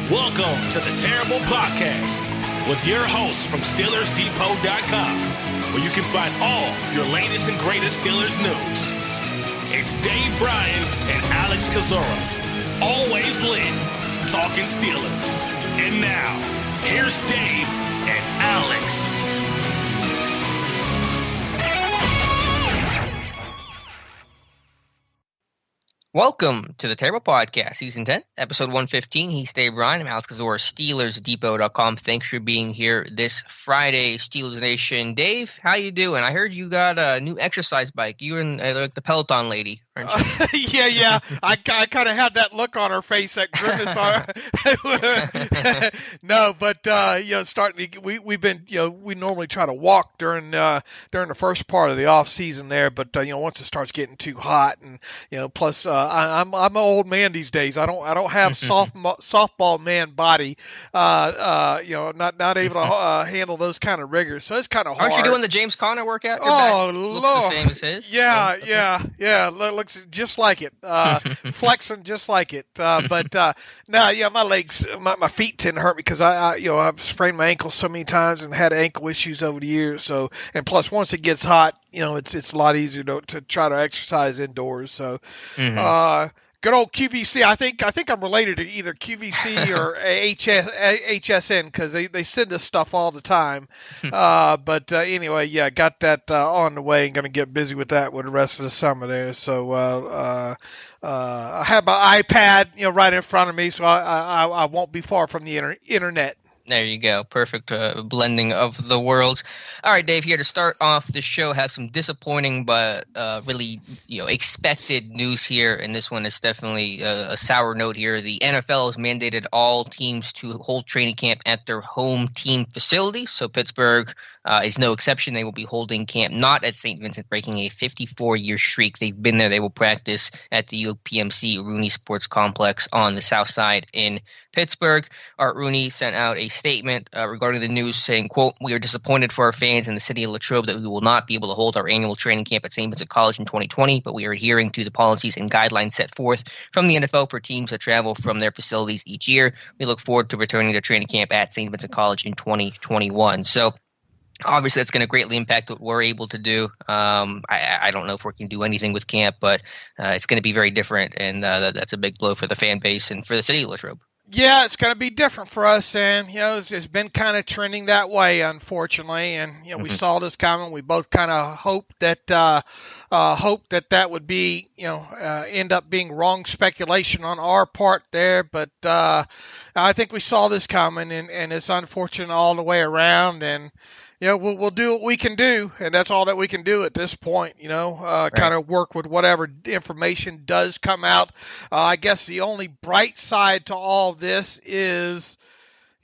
Welcome to the Terrible Podcast with your hosts from SteelersDepot.com, where you can find all your latest and greatest Steelers news. It's Dave Bryan and Alex Kozora, always lit, talking Steelers. And now, here's Dave and Alex. Welcome to the Terrible Podcast, Season 10, Episode 115. He's Dave Bryan. I'm Alex Kozora, SteelersDepot.com. Thanks for being here this Friday, Steelers Nation. Dave, how you doing? I heard you got a new exercise bike. You and like the Peloton lady, aren't you? Yeah. I kind of had that look on her face, that grimace on her. No, but we've been, we normally try to walk during the first part of the off season there, but once it starts getting too hot, and plus I'm an old man these days. I don't have softball man body. Not able to handle those kind of rigors. So it's kind of hard. Aren't you doing the James Conner workout? Oh, Looks Lord. the same as his. Yeah. Looks just like it. Flexing just like it. My legs, my feet tend to hurt me because I've sprained my ankle so many times and had ankle issues over the years. So, and plus once it gets hot, it's a lot easier to try to exercise indoors. So, good old QVC. I think I'm related to either QVC or HSN because they send us stuff all the time. Anyway, got that on the way and going to get busy with that with the rest of the summer there. So I have my iPad right in front of me, so I won't be far from the internet. There you go. Perfect blending of the worlds. All right, Dave, here to start off the show, have some disappointing but really expected news here, and this one is definitely a sour note here. The NFL has mandated all teams to hold training camp at their home team facility, so Pittsburgh is no exception. They will be holding camp not at Saint Vincent, breaking a 54-year streak. They've been there. They will practice at the UPMC Rooney Sports Complex on the south side in Pittsburgh. Art Rooney sent out a statement regarding the news saying, quote, "We are disappointed for our fans in the city of Latrobe that we will not be able to hold our annual training camp at Saint Vincent College in 2020, but we are adhering to the policies and guidelines set forth from the NFL for teams that travel from their facilities each year. We look forward to returning to training camp at Saint Vincent College in 2021. So obviously, that's going to greatly impact what we're able to do. I don't know if we can do anything with camp, but it's going to be very different, and that's a big blow for the fan base and for the city of Latrobe. Yeah, it's going to be different for us, and it's been kind of trending that way, unfortunately. And we saw this coming. We both kind of hoped that that would be end up being wrong speculation on our part there. But I think we saw this coming, and it's unfortunate all the way around. And we'll do what we can do, and that's all that we can do at this point, right. Kind of work with whatever information does come out. I guess the only bright side to all this is,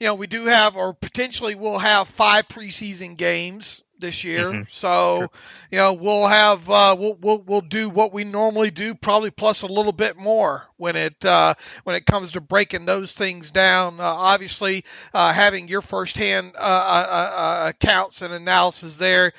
we do have, or potentially will have 5 preseason games this year. So, sure. We'll have, we'll do what we normally do, probably plus a little bit more when it comes to breaking those things down. Obviously, having your firsthand accounts and analysis there,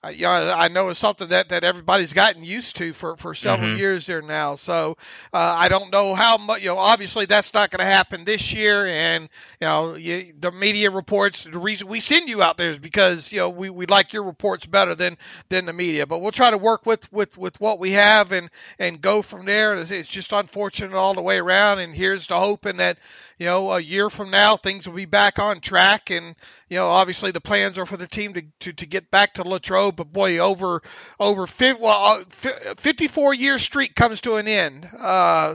I know it's something that everybody's gotten used to for several years there now. So I don't know how much. Obviously that's not going to happen this year. And the media reports. The reason we send you out there is because we like your reports better than the media. But we'll try to work with what we have and go from there. It's just unfortunate all the way around. And here's to hoping that a year from now things will be back on track. And obviously the plans are for the team to get back to Latrobe. But boy, over 54-year streak comes to an end.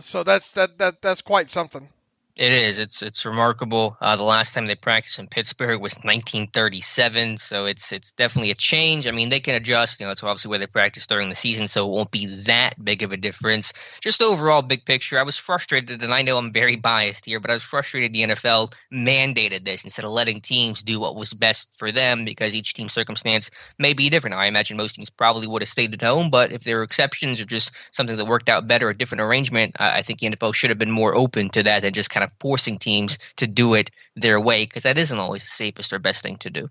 So that's quite something. It is. It's remarkable. The last time they practiced in Pittsburgh was 1937, so it's definitely a change. I mean, they can adjust. It's obviously where they practice during the season, so it won't be that big of a difference. Just overall, big picture, I was frustrated, and I know I'm very biased here, but I was frustrated the NFL mandated this instead of letting teams do what was best for them because each team's circumstance may be different. I imagine most teams probably would have stayed at home, but if there were exceptions or just something that worked out better, a different arrangement, I think the NFL should have been more open to that than just kind of forcing teams to do it their way, because that isn't always the safest or best thing to do.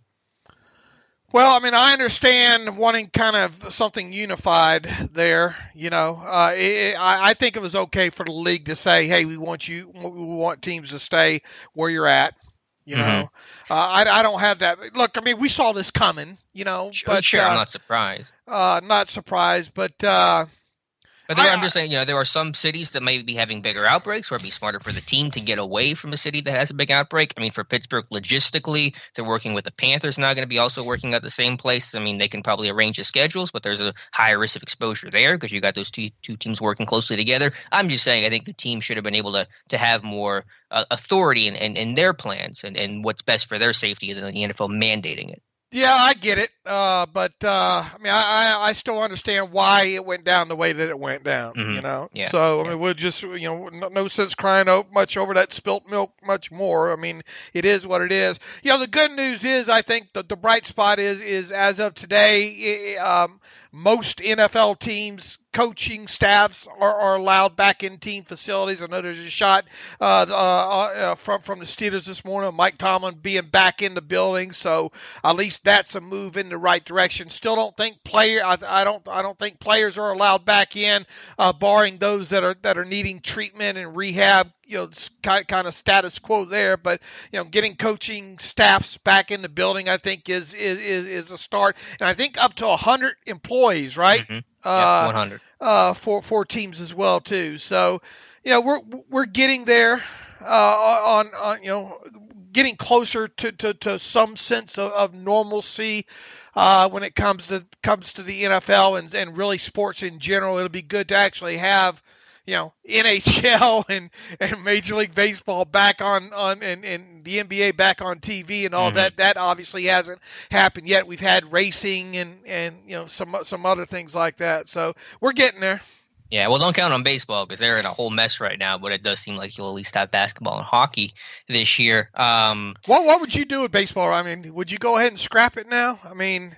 Well, I mean, I understand wanting kind of something unified there. I think it was okay for the league to say, "Hey, we want teams to stay where you're at." I don't have that. Look, I mean, we saw this coming. But sure, I'm not surprised. Not surprised, but. I'm just saying, there are some cities that may be having bigger outbreaks, or it'd be smarter for the team to get away from a city that has a big outbreak. I mean, for Pittsburgh, logistically, they're working with the Panthers now going to be also working at the same place. I mean, they can probably arrange the schedules, but there's a higher risk of exposure there because you got those two teams working closely together. I'm just saying I think the team should have been able to have more authority in their plans and what's best for their safety than the NFL mandating it. Yeah, I get it, but I mean, I still understand why it went down the way that it went down. Yeah. So I mean, we'll just no sense crying much over that spilt milk much more. I mean, it is what it is. The good news is I think the bright spot is as of today, most NFL teams. Coaching staffs are allowed back in team facilities. I know there's a shot from the Steelers this morning, Mike Tomlin being back in the building, so at least that's a move in the right direction. Still don't think I don't think players are allowed back in, barring those that are needing treatment and rehab. It's kind of status quo there, but getting coaching staffs back in the building, I think is a start, and I think up to 100 employees, right? Mm-hmm. Yeah, 100 for teams as well too. So we're getting there on getting closer to some sense of normalcy when it comes to the NFL and really sports in general. It'll be good to actually have NHL and Major League Baseball back on and the NBA back on TV and all that. That obviously hasn't happened yet. We've had racing and some other things like that. So we're getting there. Yeah, well, don't count on baseball because they're in a whole mess right now. But it does seem like you'll at least have basketball and hockey this year. What would you do with baseball? I mean, would you go ahead and scrap it now? I mean.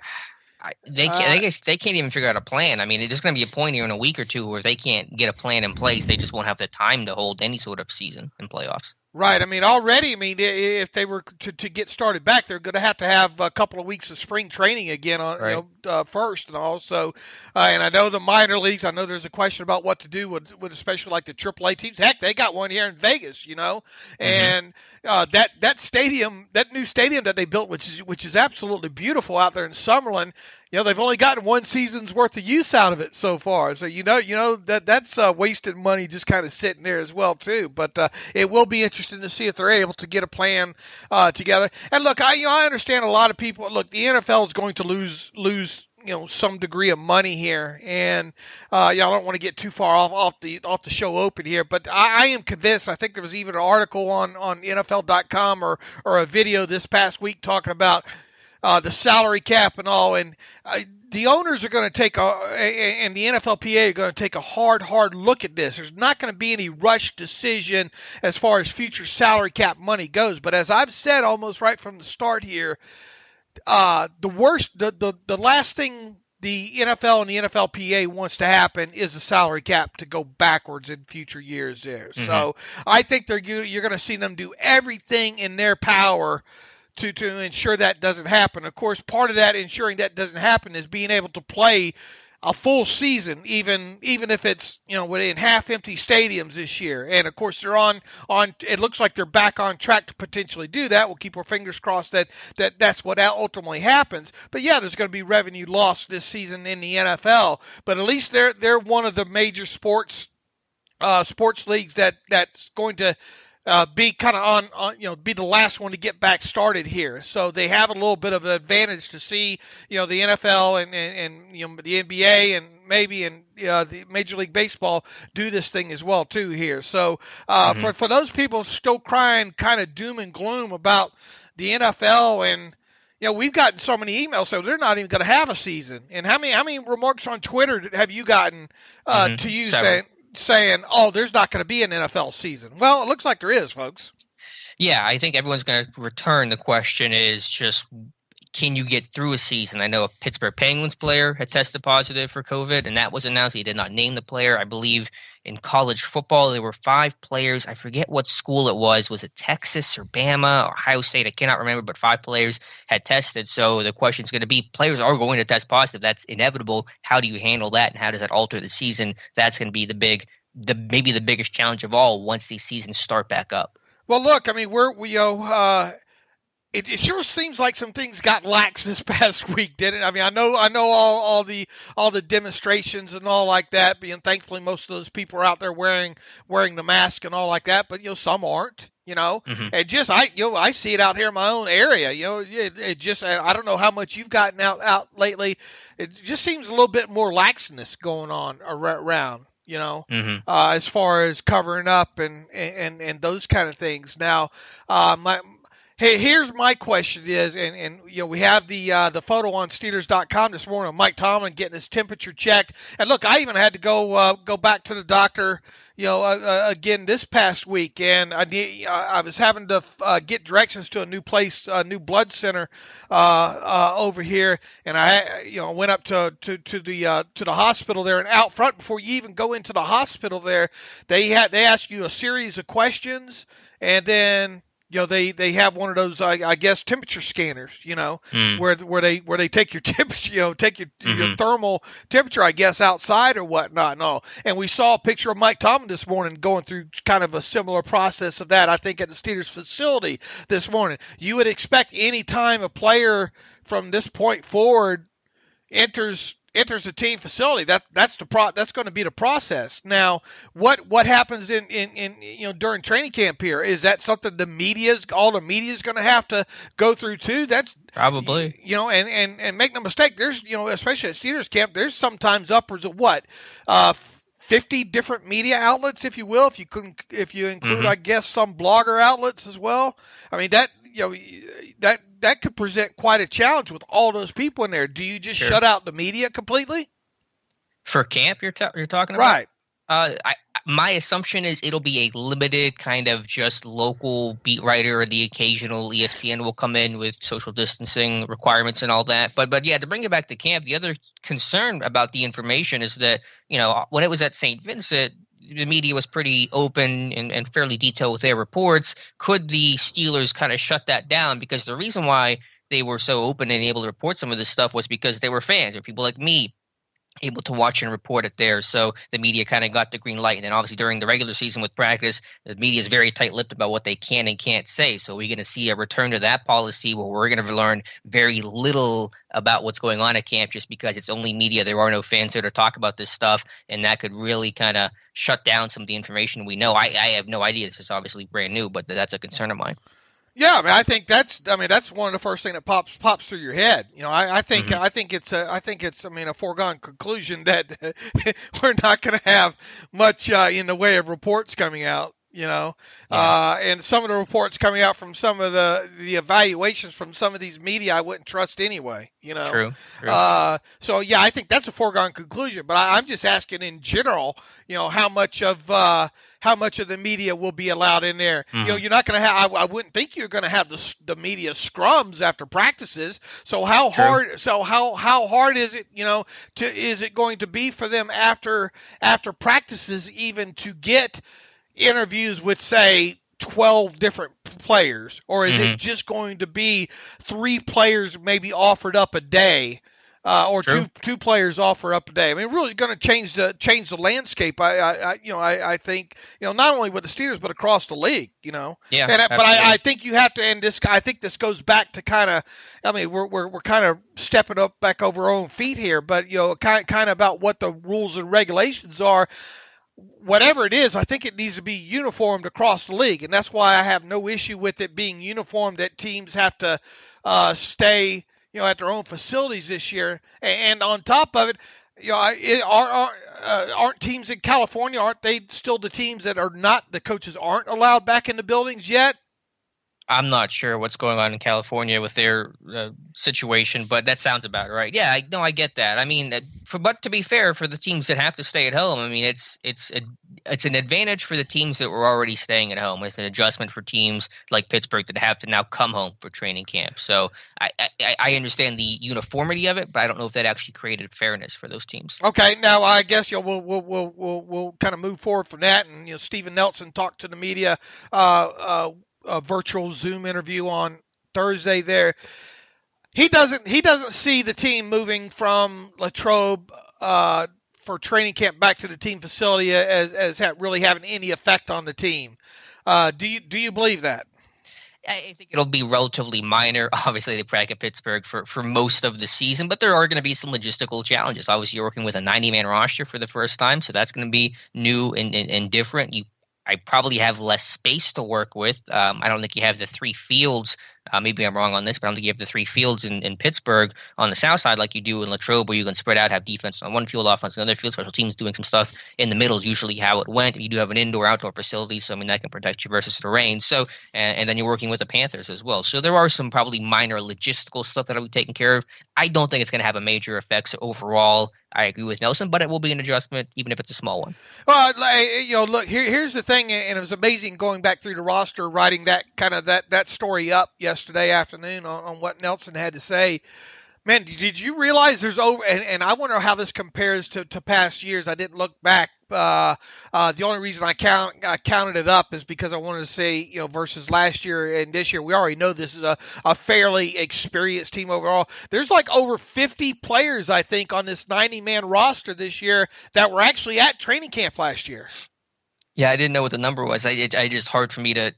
They can't even figure out a plan. I mean, there's going to be a point here in a week or two where if they can't get a plan in place, they just won't have the time to hold any sort of season and playoffs. Right. I mean, already, if they were to get started back, they're going to have a couple of weeks of spring training again on first and all. So, and I know the minor leagues. I know there's a question about what to do with especially like the AAA teams. Heck, they got one here in Vegas, and that stadium, that new stadium that they built, which is absolutely beautiful out there in Summerlin. They've only gotten one season's worth of use out of it so far. So that's wasted money just kind of sitting there as well too. But it will be interesting to see if they're able to get a plan together. And look, I understand a lot of people. Look, the NFL is going to lose some degree of money here, and I don't want to get too far off the show open here, but I am convinced. I think there was even an article on NFL.com or a video this past week talking about the salary cap and all, and the owners are going to take and the NFLPA are going to take a hard look at this. There's not going to be any rushed decision as far as future salary cap money goes. But as I've said almost right from the start here, the last thing the NFL and the NFLPA wants to happen is the salary cap to go backwards in future years there. Mm-hmm. So I think you're going to see them do everything in their power to ensure that doesn't happen. Of course, part of that ensuring that doesn't happen is being able to play a full season, even if it's within half-empty stadiums this year. And of course, they're on. It looks like they're back on track to potentially do that. We'll keep our fingers crossed that's what ultimately happens. But yeah, there's going to be revenue lost this season in the NFL. But at least they're one of the major sports leagues that's going to. Be kind of on, be the last one to get back started here. So they have a little bit of an advantage to see, the NFL and the NBA and maybe the Major League Baseball do this thing as well too here. So for those people still crying kind of doom and gloom about the NFL and we've gotten so many emails, so they're not even going to have a season. And how many remarks on Twitter have you gotten to you saying, oh, there's not going to be an NFL season? Well, it looks like there is, folks. Yeah, I think everyone's going to return. The question is just, can you get through a season? I know a Pittsburgh Penguins player had tested positive for COVID, and that was announced. He did not name the player. I believe in college football, there were 5 players. I forget what school it was. Was it Texas or Bama or Ohio State? I cannot remember, but 5 players had tested. So the question is going to be, players are going to test positive. That's inevitable. How do you handle that, and how does that alter the season? That's going to be maybe the biggest challenge of all once these seasons start back up. Well, look, I mean, it sure seems like some things got lax this past week, didn't it? I mean, I know all the demonstrations and all like that, and thankfully most of those people are out there wearing the mask and all like that, but some aren't. And just I see it out here in my own area. It just, I don't know how much you've gotten out lately. It just seems a little bit more laxness going on around. As far as covering up and those kind of things. Now, here's my question is, and we have the photo on Steelers.com this morning of Mike Tomlin getting his temperature checked. And look, I even had to go back to the doctor, again this past week, and I was having to get directions to a new place, a new blood center over here, and I went up to the hospital there, and out front before you even go into the hospital there, they ask you a series of questions, and then they have one of those, I guess, temperature scanners, where they take your temperature, take your thermal temperature, I guess, outside or whatnot. No. And we saw a picture of Mike Tomlin this morning going through kind of a similar process of that, I think, at the Steelers facility this morning. You would expect any time a player from this point forward enters the team facility, that's going to be the process. Now, what happens in during training camp here? Is that something all the media is going to have to go through too? That's probably, and make no mistake, there's, especially at Steelers camp, there's sometimes upwards of 50 different media outlets, if you will, if you include, I guess, some blogger outlets as well. I mean, that could present quite a challenge with all those people in there. Do you just shut out the media completely? For camp, you're talking about? Right. My assumption is it'll be a limited kind of just local beat writer, or the occasional ESPN will come in with social distancing requirements and all that. But yeah, to bring it back to camp, the other concern about the information is that, when it was at Saint Vincent, the media was pretty open and fairly detailed with their reports. Could the Steelers kind of shut that down? Because the reason why they were so open and able to report some of this stuff was because they were fans, or people like me able to watch and report it there. So the media kind of got the green light. And then obviously during the regular season with practice, the media is very tight-lipped about what they can and can't say. So we're going to see a return to that policy where we're going to learn very little about what's going on at camp, just because it's only media. There are no fans there to talk about this stuff, and that could really kind of shut down some of the information we know. I have no idea. This is obviously brand new, but that's a concern of mine. Yeah, I mean, I think that's one of the first things that pops through your head. I think it's a foregone conclusion that we're not going to have much in the way of reports coming out. And some of the reports coming out from some of the evaluations from some of these media I wouldn't trust anyway. True. So yeah, I think that's a foregone conclusion. But I'm just asking in general, how much of the media will be allowed in there. You're not going to have. I wouldn't think you're going to have the media scrums after practices. So how hard? So how hard is it? Is it going to be for them after practices even to get interviews with, say, 12 different players, or is it just going to be 3 players maybe offered up a day, or two players offer up a day? I mean, really going to change the landscape. I think not only with the Steelers but across the league. Yeah. But I think you have to end this. I think this goes back to kind of. I mean, we're kind of stepping up back over our own feet here, but kind of about what the rules and regulations are. Whatever it is, I think it needs to be uniformed across the league, and that's why I have no issue with it being uniform, that teams have to stay, at their own facilities this year. And on top of it, aren't teams in California, aren't they still the teams that are not, the coaches aren't allowed back in the buildings yet? I'm not sure what's going on in California with their situation, but that sounds about right. Yeah, I get that. I mean, but to be fair, for the teams that have to stay at home, I mean, it's it's an advantage for the teams that were already staying at home. It's an adjustment for teams like Pittsburgh that have to now come home for training camp. So I understand the uniformity of it, but I don't know if that actually created fairness for those teams. Okay, now I guess we'll kind of move forward from that. And Steven Nelson talked to the media, a virtual Zoom interview on Thursday. There, he doesn't see the team moving from Latrobe for training camp back to the team facility as really having any effect on the team. Do you believe that? I think it'll be relatively minor. Obviously, they practice at Pittsburgh for most of the season, but there are going to be some logistical challenges. Obviously, you're working with a 90-man roster for the first time, so that's going to be new and different. I probably have less space to work with. I don't think you have the 3 fields. Maybe I'm wrong on this, but I don't think you have the 3 fields in Pittsburgh on the south side like you do in Latrobe, where you can spread out, have defense on one field, offense on another field, special teams doing some stuff in the middle is usually how it went. You do have an indoor-outdoor facility, so that can protect you versus the rain. So, and then you're working with the Panthers as well. So there are some probably minor logistical stuff that will be taken care of. I don't think it's going to have a major effect. So overall, I agree with Nelson, but it will be an adjustment, even if it's a small one. Well, look, here's the thing, and it was amazing going back through the roster, writing that story up yesterday afternoon on what Nelson had to say. Man, did you realize there's over? And I wonder how this compares to past years. I didn't look back. The only reason I counted it up is because I wanted to say, versus last year and this year, we already know this is a fairly experienced team overall. There's like over 50 players, I think, on this 90-man roster this year that were actually at training camp last year. Yeah, I didn't know what the number was. I just hard for me to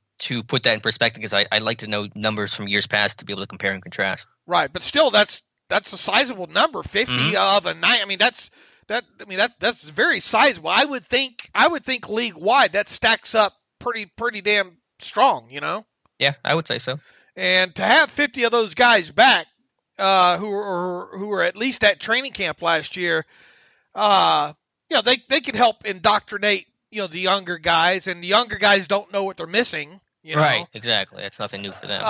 put that in perspective because I like to know numbers from years past to be able to compare and contrast. Right, but still, that's a sizable number. 50 of a 9. I mean, that's very sizable. I would think league wide that stacks up pretty damn strong. Yeah, I would say so. And to have 50 of those guys back, who were at least at training camp last year, they could help indoctrinate the younger guys, and the younger guys don't know what they're missing. Right, exactly. That's nothing new for them.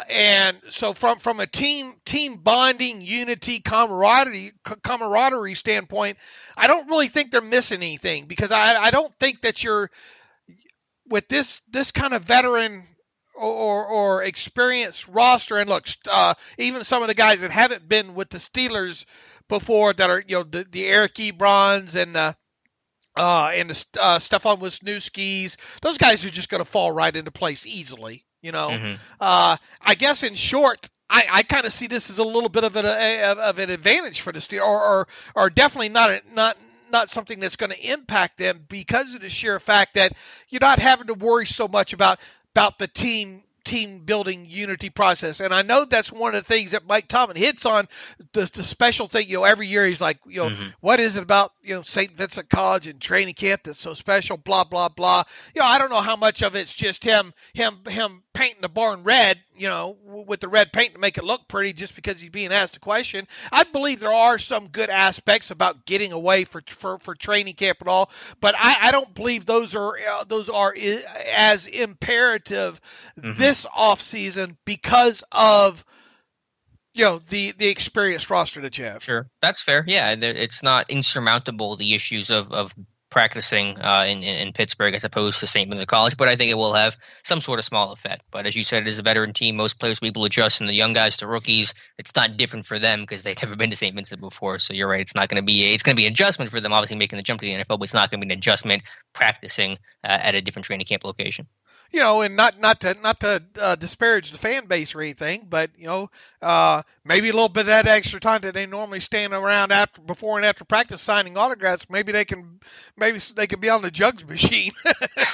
And so from a team bonding, unity, camaraderie standpoint, I don't really think they're missing anything, because I don't think that you're with this kind of veteran or experienced roster. And look, even some of the guys that haven't been with the Steelers before, that are the Eric Ebrons and Stefan Wisniewski's, those guys are just going to fall right into place easily. I guess in short, I kind of see this as a little bit of an advantage for the Steelers, or definitely not something that's going to impact them, because of the sheer fact that you're not having to worry so much about the team building unity process. And I know that's one of the things that Mike Tomlin hits on, the special thing. Every year he's like, what is it about Saint Vincent College and training camp that's so special? Blah blah blah. I don't know how much of it's just him painting the barn red, with the red paint to make it look pretty, just because he's being asked a question. I believe there are some good aspects about getting away for training camp and all, but I don't believe those are as imperative this off season, because of the experienced roster that you have. Sure, that's fair. Yeah, it's not insurmountable, the issues of practicing in Pittsburgh as opposed to Saint Vincent College, but I think it will have some sort of small effect. But as you said, it is a veteran team. Most players will be able to adjust, and the young guys to rookies, it's not different for them because they've never been to Saint Vincent before. So you're right, it's going to be an adjustment for them, obviously making the jump to the NFL, but it's not going to be an adjustment practicing at a different training camp location. And not to disparage the fan base or anything, but maybe a little bit of that extra time that they normally stand around before and after practice signing autographs, maybe they can be on the jugs machine.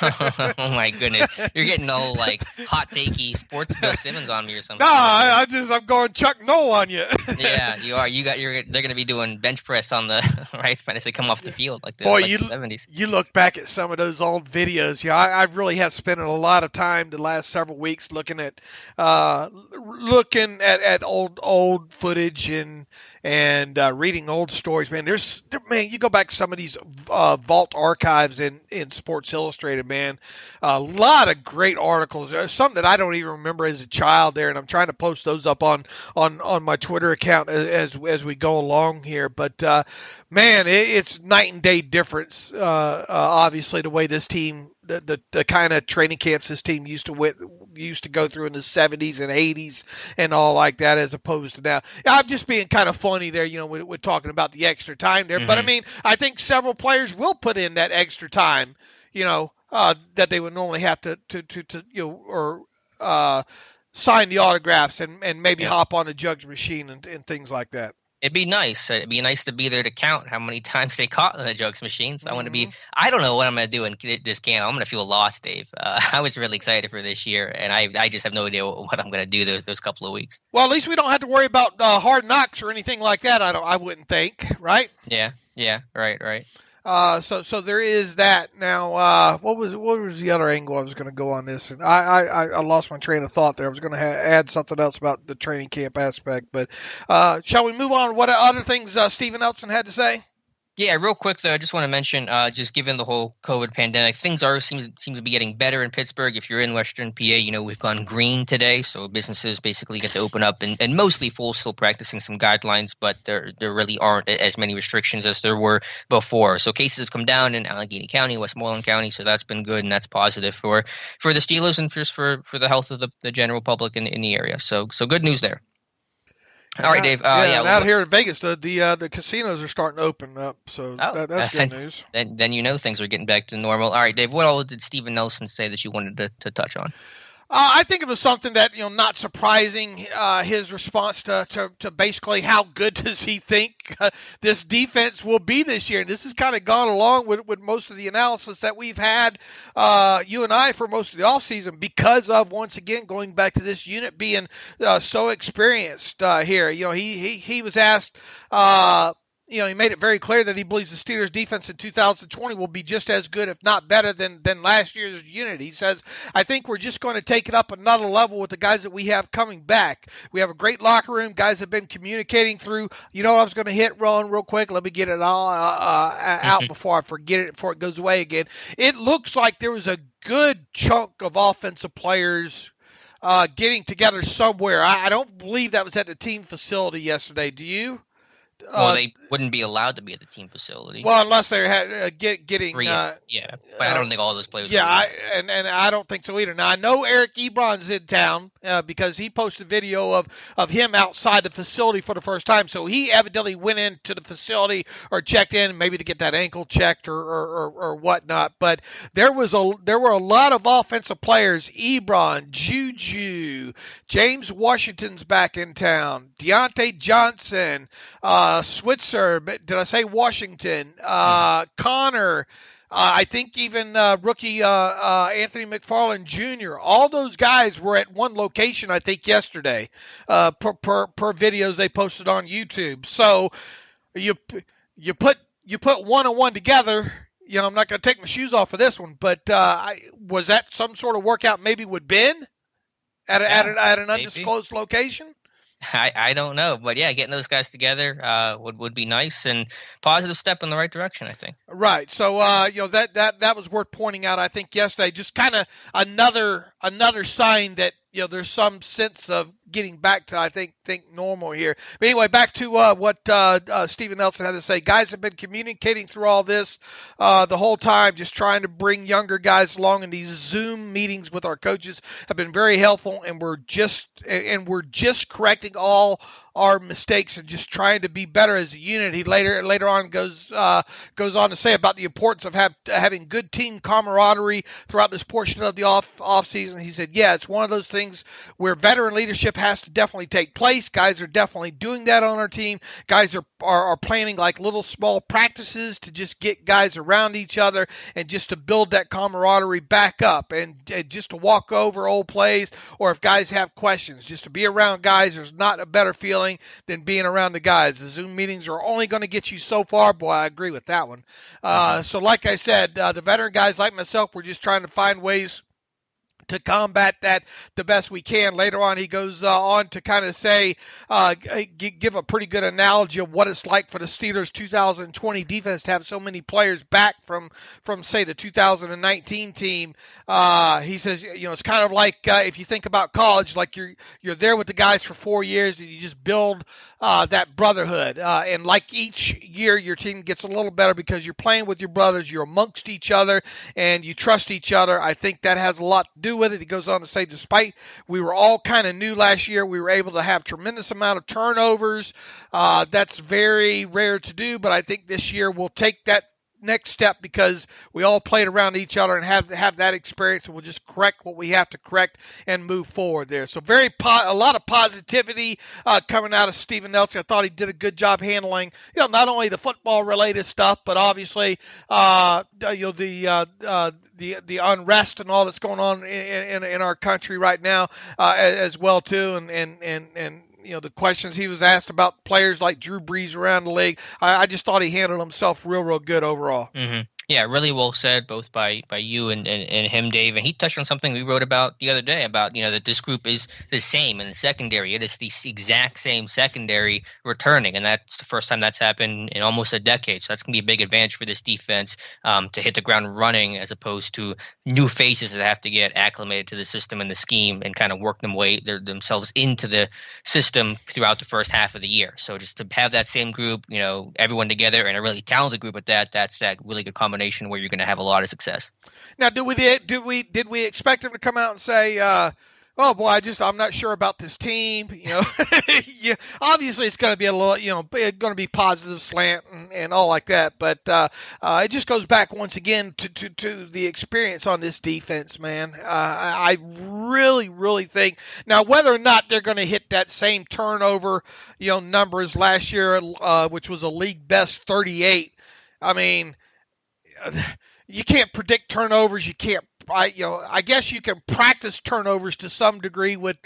Oh my goodness, you're getting all like hot takey sports Bill Simmons on me or something. No, I'm going Chuck Noll on you. Yeah, you are. They're going to be doing bench press on the right as they come off the field like the 70s. You look back at some of those old videos. I really have spent a lot of time the last several weeks looking at old footage and reading old stories. Man, you go back to some of these vault archives in Sports Illustrated. Man, a lot of great articles. There's some that I don't even remember as a child there, and I'm trying to post those up on my Twitter account as we go along here. But man, it's night and day difference. Obviously, the way this team, the kind of training camps this team used to go through in the 70s and 80s and all like that, as opposed to now. I'm just being kind of funny there, we're talking about the extra time there. Mm-hmm. But I mean, I think several players will put in that extra time, that they would normally have to sign the autographs and maybe hop on a jugs machine and things like that. It'd be nice. It'd be nice to be there to count how many times they caught in the jugs machines. I want to be. I don't know what I'm going to do in this camp. I'm going to feel lost, Dave. I was really excited for this year, and I just have no idea what I'm going to do those couple of weeks. Well, at least we don't have to worry about hard knocks or anything like that. I wouldn't think, right? Yeah. Right. So there is that. Now, what was the other angle I was going to go on this? And I lost my train of thought there. I was going to add something else about the training camp aspect, but shall we move on? What other things Stephen Elson had to say? Yeah, real quick though, I just want to mention, just given the whole COVID pandemic, things seem to be getting better in Pittsburgh. If you're in Western PA, we've gone green today, so businesses basically get to open up, and mostly full, still practicing some guidelines, but there really aren't as many restrictions as there were before. So cases have come down in Allegheny County, Westmoreland County, so that's been good, and that's positive for the Steelers and just for the health of the general public in the area. So good news there. All right, Dave. Out here in Vegas, the casinos are starting to open up, so that's good news. Then things are getting back to normal. All right, Dave. What all did Stephen Nelson say that you wanted to touch on? I think it was something that, not surprising, his response to basically how good does he think this defense will be this year. And this has kind of gone along with most of the analysis that we've had, you and I, for most of the offseason, because of, once again, going back to this unit being so experienced here. He was asked, he made it very clear that he believes the Steelers' defense in 2020 will be just as good, if not better, than last year's unit. He says, I think we're just going to take it up another level with the guys that we have coming back. We have a great locker room. Guys have been communicating through. I was going to hit Ron real quick. Let me get it all out before I forget it, before it goes away again. It looks like there was a good chunk of offensive players getting together somewhere. I don't believe that was at the team facility yesterday. Do you? Well, they wouldn't be allowed to be at the team facility. Well, unless they're getting. But I don't think all those players. Yeah, and I don't think so either. Now I know Eric Ebron's in town because he posted a video of him outside the facility for the first time. So he evidently went into the facility or checked in, maybe to get that ankle checked or whatnot. But there were a lot of offensive players. Ebron, Juju, James Washington's back in town. Deontay Johnson. Switzer, did I say Washington? Connor, I think even rookie Anthony McFarland Jr. All those guys were at one location, I think, yesterday per videos they posted on YouTube. So you put one and one together. I'm not going to take my shoes off for this one, but was that some sort of workout maybe with Ben at an undisclosed location? I don't know, but yeah, getting those guys together would be nice and positive step in the right direction, I think. Right. So that was worth pointing out, I think, yesterday. Just kind of another sign that there's some sense of getting back to, I think normal here. But anyway, back to what Stephen Nelson had to say. Guys have been communicating through all this the whole time, just trying to bring younger guys along, and these Zoom meetings with our coaches have been very helpful, and we're just correcting all our mistakes and just trying to be better as a unit. He later on goes on to say about the importance of having good team camaraderie throughout this portion of the off season. He said, yeah, it's one of those things where veteran leadership has to definitely take place. Guys are definitely doing that on our team. Guys are planning like little small practices to just get guys around each other and just to build that camaraderie back up and just to walk over old plays, or if guys have questions, just to be around guys. There's not a better feeling than being around the guys. The Zoom meetings are only going to get you so far. Boy, I agree with that one. So like I said, the veteran guys like myself, we're just trying to find ways to combat that the best we can. Later on, he goes on to kind of say, give a pretty good analogy of what it's like for the Steelers 2020 defense to have so many players back from say, the 2019 team. He says, it's kind of like if you think about college, like you're there with the guys for 4 years and you just build that brotherhood. And like each year, your team gets a little better because you're playing with your brothers, you're amongst each other, and you trust each other. I think that has a lot to do with it. He goes on to say, despite we were all kind of new last year, we were able to have tremendous amount of turnovers. That's very rare to do, but I think this year we'll take that next step because we all played around each other and have that experience, and we'll just correct what we have to correct and move forward there. So a lot of positivity coming out of Steven Nelson. I thought he did a good job handling, not only the football related stuff, but obviously the unrest and all that's going on in our country right now as well too, and the questions he was asked about players like Drew Brees around the league. I just thought he handled himself real good overall. Mm-hmm. Yeah, really well said, both by you and him, Dave. And he touched on something we wrote about the other day about, that this group is the same in the secondary. It is the exact same secondary returning, and that's the first time that's happened in almost a decade. So that's going to be a big advantage for this defense to hit the ground running as opposed to new faces that have to get acclimated to the system and the scheme and kind of work themselves into the system throughout the first half of the year. So just to have that same group, everyone together and a really talented group at that, that's that really good combination where you're going to have a lot of success. Now, did we expect him to come out and say, "Oh boy, I'm not sure about this team"? Yeah, obviously it's going to be a little, going to be positive slant and all like that. But it just goes back once again to the experience on this defense, man. I really think now whether or not they're going to hit that same turnover, number as last year, which was a league best 38. I mean, you can't predict turnovers. You can't, I guess you can practice turnovers to some degree with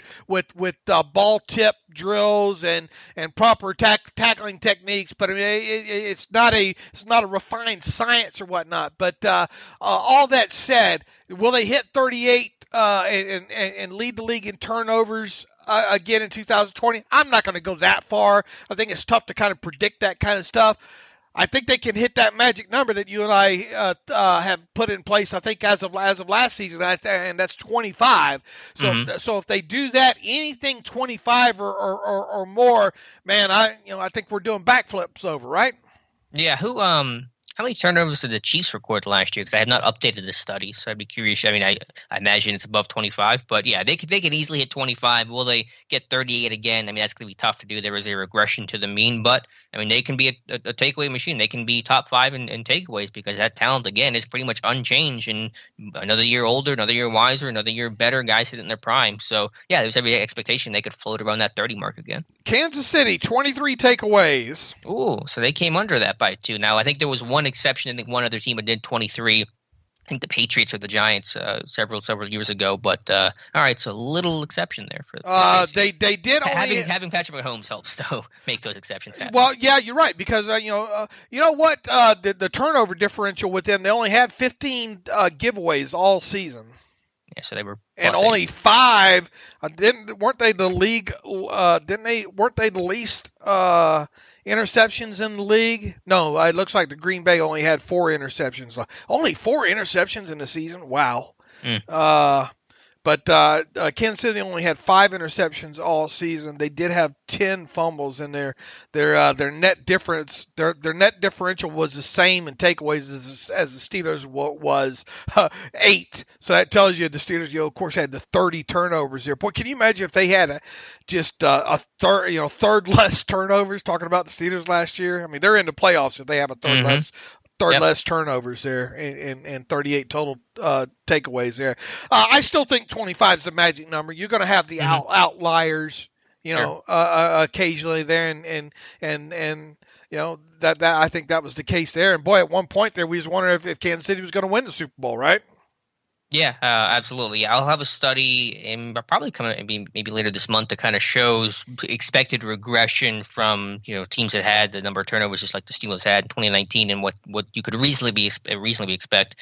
ball tip drills and proper tackling techniques. But I mean, it's not a refined science or whatnot. But all that said, will they hit 38 and lead the league in turnovers again in 2020? I'm not going to go that far. I think it's tough to kind of predict that kind of stuff. I think they can hit that magic number that you and I have put in place. I think as of last season, and that's 25. So, mm-hmm. So if they do that, anything 25 or more, man, I think we're doing backflips over, right? Yeah. How many turnovers did the Chiefs record last year? Because I have not updated this study, so I'd be curious. I mean, I imagine it's above 25, but yeah, they could easily hit 25. Will they get 38 again? I mean, that's going to be tough to do. There is a regression to the mean, but I mean, they can be a takeaway machine. They can be top 5 in takeaways because that talent, again, is pretty much unchanged. And another year older, another year wiser, another year better, guys hitting their prime. So yeah, there's every expectation they could float around that 30 mark again. Kansas City, 23 takeaways. Ooh, so they came under that by 2. Now, I think there was one exception. I think one other team did 23. I think the Patriots or the Giants several years ago. But all right, so a little exception there for they did only having Patrick Mahomes helps though make those exceptions happen. Well, yeah, you're right because you know what the turnover differential with them, they only had 15 giveaways all season. Yeah, so they were and only 5. Weren't they the league? Weren't they the least interceptions in the league? No, it looks like the Green Bay only had 4 interceptions. Only 4 interceptions in the season. Wow. But Kansas City only had 5 interceptions all season. They did have 10 fumbles, and their net difference, their net differential was the same in takeaways as the Steelers was 8. So that tells you the Steelers, of course, had the 30 turnovers there. Boy, can you imagine if they had a third less turnovers? Talking about the Steelers last year, I mean, they're in the playoffs if they have a third less. Less turnovers there and 38 total takeaways there. I still think 25 is the magic number. You're going to have the outliers, occasionally there, and that I think that was the case there. And boy, at one point there, we was wondering if Kansas City was going to win the Super Bowl, right? Yeah, absolutely. I'll have a study in probably coming maybe later this month that kind of shows expected regression from teams that had the number of turnovers just like the Steelers had in 2019 and what you could reasonably expect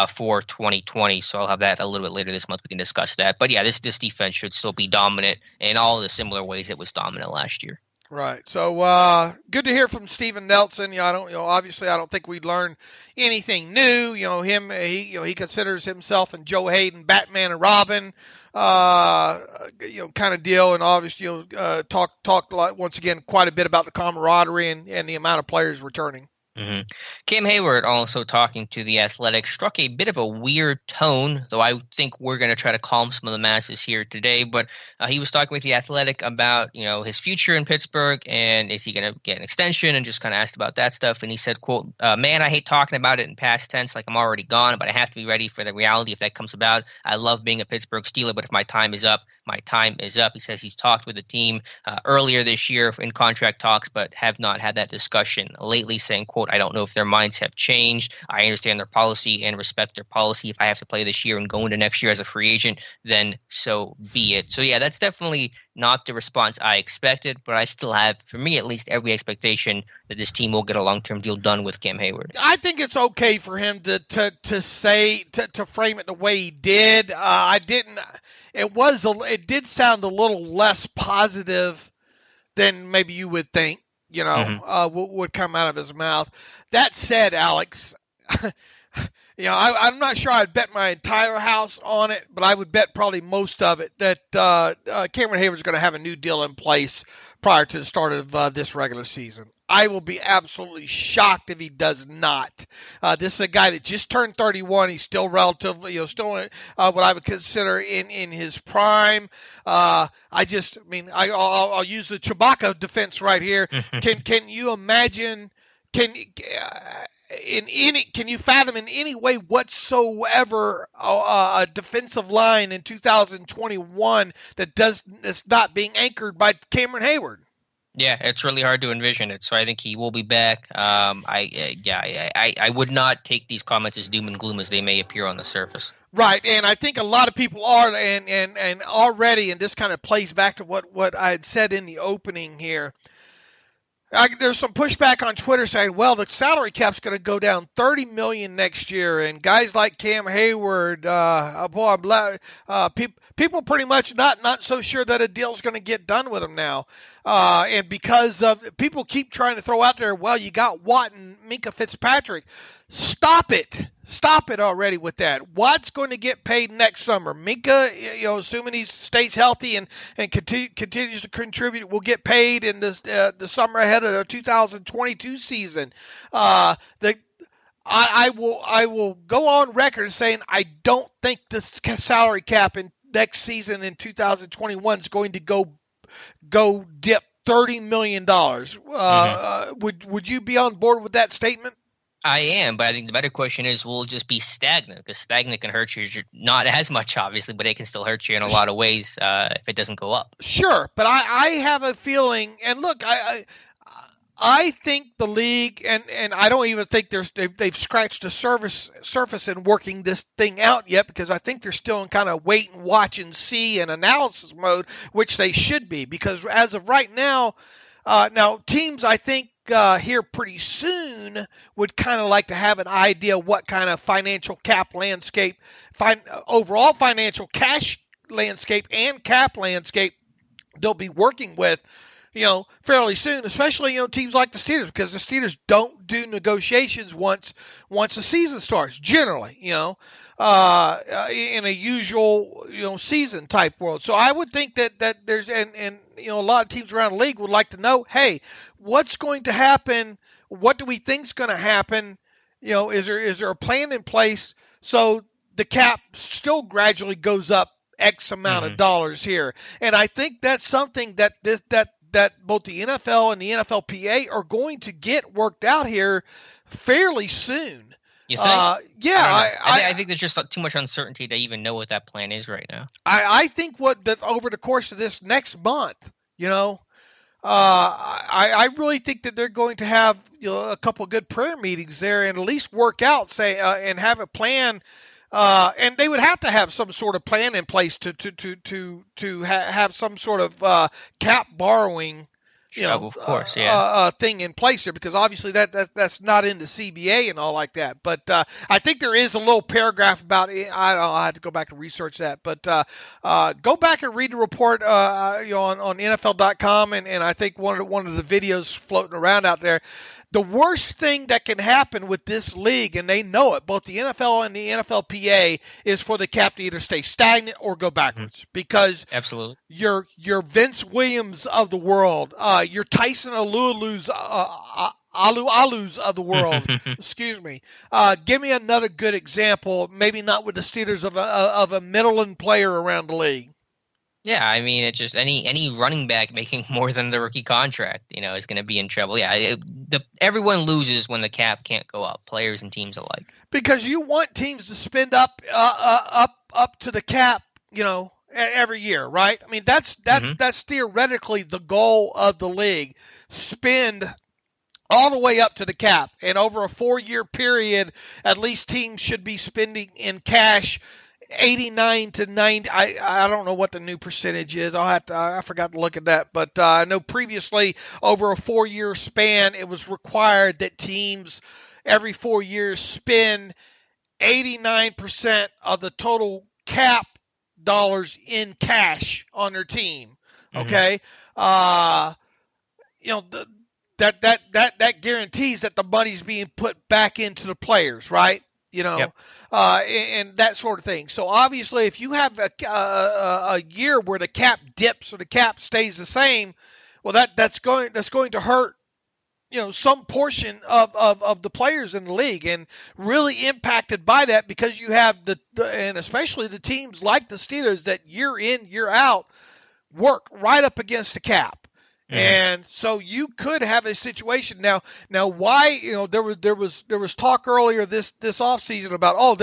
for 2020. So I'll have that a little bit later this month. We can discuss that. But yeah, this defense should still be dominant in all the similar ways it was dominant last year. Right. So good to hear from Steven Nelson. Obviously I don't think we'd learn anything new. He considers himself and Joe Hayden Batman and Robin, kind of deal. And obviously, talked once again quite a bit about the camaraderie and the amount of players returning. Mm-hmm. Cam Heyward, also talking to The Athletic, struck a bit of a weird tone, though I think we're going to try to calm some of the masses here today. But he was talking with The Athletic about, his future in Pittsburgh and is he going to get an extension, and just kind of asked about that stuff. And he said, quote, man, I hate talking about it in past tense like I'm already gone, but I have to be ready for the reality if that comes about. I love being a Pittsburgh Steeler, but if my time is up, my time is up. He says he's talked with the team earlier this year in contract talks, but have not had that discussion lately, saying, quote, I don't know if their minds have changed. I understand their policy and respect their policy. If I have to play this year and go into next year as a free agent, then so be it. So, yeah, that's definitely not the response I expected, but I still have, for me at least, every expectation that this team will get a long-term deal done with Cam Heyward. I think it's okay for him to frame it the way he did. It did sound a little less positive than maybe you would think, would come out of his mouth. That said, Alex, I'm not sure I'd bet my entire house on it, but I would bet probably most of it that Cameron Heyward's going to have a new deal in place prior to the start of this regular season. I will be absolutely shocked if he does not. This is a guy that just turned 31. He's still relatively, still what I would consider in his prime. I'll use the Chewbacca defense right here. Can you imagine? Can you fathom in any way whatsoever a defensive line in 2021 that's not being anchored by Cameron Heyward? Yeah, it's really hard to envision it. So I think he will be back. I would not take these comments as doom and gloom as they may appear on the surface. Right, and I think a lot of people are, and already, and this kind of plays back to what I had said in the opening here. There's some pushback on Twitter saying, well, the salary cap's going to go down $30 million next year, and guys like Cam Heyward, people pretty much not so sure that a deal's going to get done with him now. And because of people keep trying to throw out there, well, you got Watt and Minkah Fitzpatrick. Stop it already with that. Watt's going to get paid next summer. Minkah, assuming he stays healthy and continues to contribute, will get paid in the summer ahead of the 2022 season. I will go on record saying I don't think the salary cap in next season in 2021 is going to go dip $30 million. Would you be on board with that statement? I am, but I think the better question is, will it just be stagnant? Because stagnant can hurt you not as much, obviously, but it can still hurt you in a lot of ways if it doesn't go up. Sure, but I have a feeling, and look, I think the league, and I don't even think they've scratched the surface in working this thing out yet, because I think they're still in kind of wait and watch and see and analysis mode, which they should be, because as of right now, teams, I think, here pretty soon would kind of like to have an idea what kind of financial cap landscape, overall financial cash landscape and cap landscape they'll be working with, fairly soon, especially, teams like the Steelers, because the Steelers don't do negotiations once the season starts, generally, in a usual, season type world. So I would think that there's, and a lot of teams around the league would like to know, hey, what's going to happen? What do we think's going to happen? Is there a plan in place so the cap still gradually goes up X amount of dollars here? And I think that's something that both the NFL and the NFLPA are going to get worked out here fairly soon. You think? I think there's just too much uncertainty to even know what that plan is right now. I think that over the course of this next month, I really think that they're going to have a couple of good prayer meetings there and at least work out, and have a plan And they would have to have some sort of plan in place to have some sort of cap borrowing, of course, thing in place there, because obviously that's not in the CBA and all like that. But I think there is a little paragraph about it. I have to go back and research that. But go back and read the report, on NFL.com, and I think one of the videos floating around out there. The worst thing that can happen with this league, and they know it, both the NFL and the NFLPA, is for the cap to either stay stagnant or go backwards. Because absolutely, your Vince Williams of the world, your Tyson Alualu's of the world, excuse me. Give me another good example, maybe not with the Steelers, of a middling player around the league. Yeah, I mean, it's just any running back making more than the rookie contract, is going to be in trouble. Yeah, everyone loses when the cap can't go up, players and teams alike. Because you want teams to spend up to the cap, every year, right? I mean, that's theoretically the goal of the league. Spend all the way up to the cap, and over a 4-year period, at least teams should be spending in cash 89 to 90. I don't know what the new percentage is. I forgot to look at that, but I know previously over a 4-year span, it was required that teams every 4 years spend 89% of the total cap dollars in cash on their team. Okay. That guarantees that the money's being put back into the players, right? Yep. And that sort of thing. So obviously, if you have a year where the cap dips or the cap stays the same, well, that's going to hurt, some portion of the players in the league, and really impacted by that, because you have and especially the teams like the Steelers that year in, year out work right up against the cap. And so you could have a situation now. Why? There was talk earlier this offseason about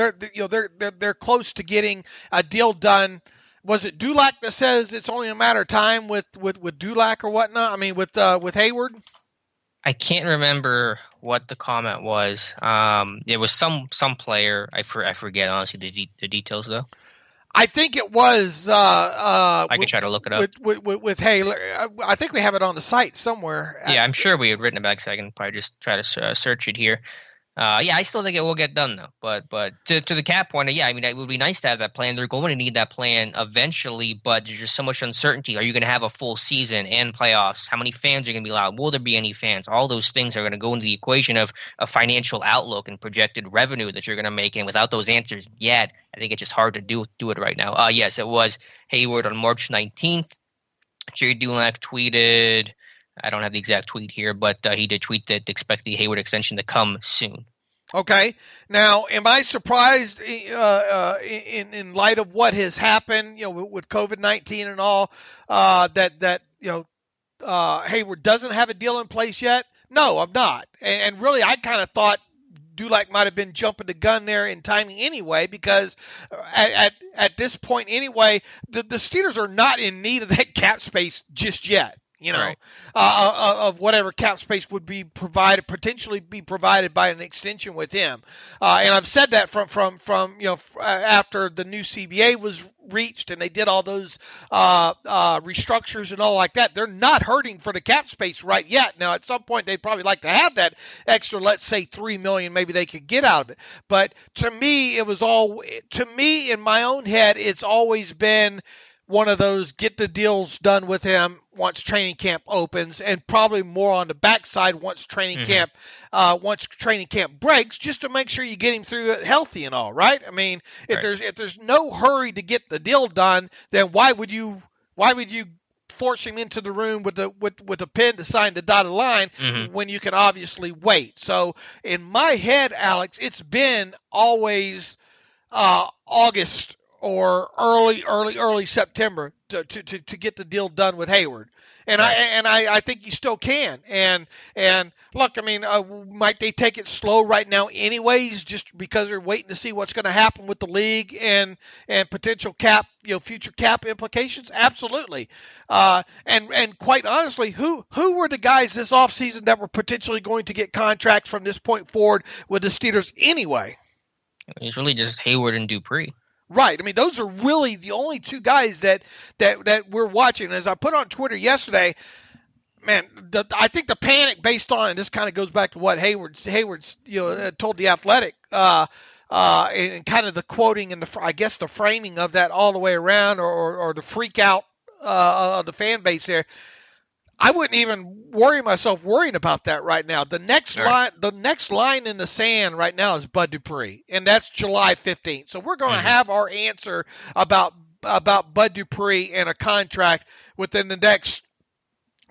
they're close to getting a deal done. Was it Dulac that says it's only a matter of time with Dulac or whatnot? I mean, with Heyward. I can't remember what the comment was. It was some player. I forget honestly the details though. I think it was. I can try to look it up. With Taylor. I think we have it on the site somewhere. Yeah, I'm sure we had written it back, so I can probably just try to search it here. I still think it will get done though. But to the cap point, I mean, it would be nice to have that plan. They're going to need that plan eventually, but there's just so much uncertainty. Are you going to have a full season and playoffs? How many fans are going to be allowed? Will there be any fans? All those things are going to go into the equation of a financial outlook and projected revenue that you're going to make. And without those answers yet, I think it's just hard to do it right now. Yes, it was Heyward on March 19th. Jerry Dulac tweeted. I don't have the exact tweet here, but he did tweet that expect the Heyward extension to come soon. Okay. Now, am I surprised in light of what has happened, with COVID-19 and all, that Heyward doesn't have a deal in place yet? No, I'm not. And really, I kind of thought Dulac might have been jumping the gun there in timing anyway, because at this point anyway, the Steelers are not in need of that cap space just yet. Right. Of whatever cap space would be potentially be provided by an extension with him. And I've said that from after the new CBA was reached and they did all those restructures and all like that. They're not hurting for the cap space right yet. Now, at some point, they'd probably like to have that extra, let's say $3 million, maybe they could get out of it. But to me, in my own head, it's always been one of those get the deals done with him once training camp opens, and probably more on the backside once training camp breaks, just to make sure you get him through it healthy and all, right? I mean, if there's no hurry to get the deal done, then why would you force him into the room with a pen to sign the dotted line when you can obviously wait? So in my head, Alex, it's been always August or early September to get the deal done with Heyward. And right. I think you still can. And look, I mean, might they take it slow right now anyways, just because they're waiting to see what's going to happen with the league and potential cap, future cap implications? Absolutely. And quite honestly, who were the guys this offseason that were potentially going to get contracts from this point forward with the Steelers anyway? It's really just Heyward and Dupree. Right. I mean, those are really the only two guys that we're watching. As I put on Twitter yesterday, man, I think the panic based on, and this kind of goes back to what Heyward's told The Athletic, and kind of the quoting and the framing of that all the way around, or the freak out of the fan base there. I wouldn't even worrying about that right now. The next line in the sand right now is Bud Dupree, and that's July 15th. So we're going to have our answer about Bud Dupree and a contract within the next,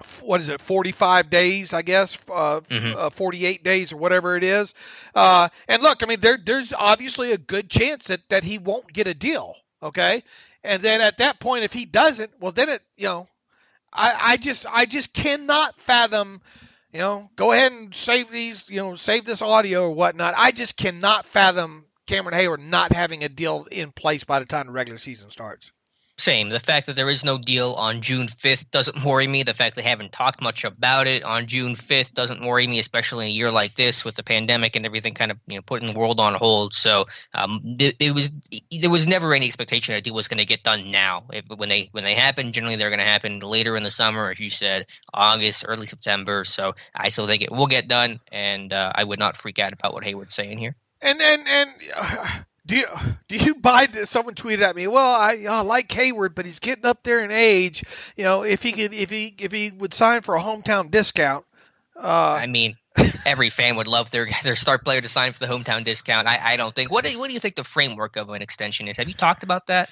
45 days, I guess, 48 days or whatever it is. And look, I mean, there's obviously a good chance that he won't get a deal. Okay. And then at that point, if he doesn't, well, then I just cannot fathom, go ahead and save this audio or whatnot. I just cannot fathom Cameron Heyward not having a deal in place by the time the regular season starts. Same. The fact that there is no deal on June 5th doesn't worry me. The fact they haven't talked much about it on June 5th doesn't worry me, especially in a year like this with the pandemic and everything kind of putting the world on hold. So there was never any expectation that a deal was going to get done now. When they happen, generally they're going to happen later in the summer, as you said, August, early September. So will get done, and I would not freak out about what Heyward's saying here. And Do you buy this? Someone tweeted at me, well, I like Heyward, but he's getting up there in age. If he would sign for a hometown discount. I mean, every fan would love their star player to sign for the hometown discount. I don't think. What do you think the framework of an extension is? Have you talked about that?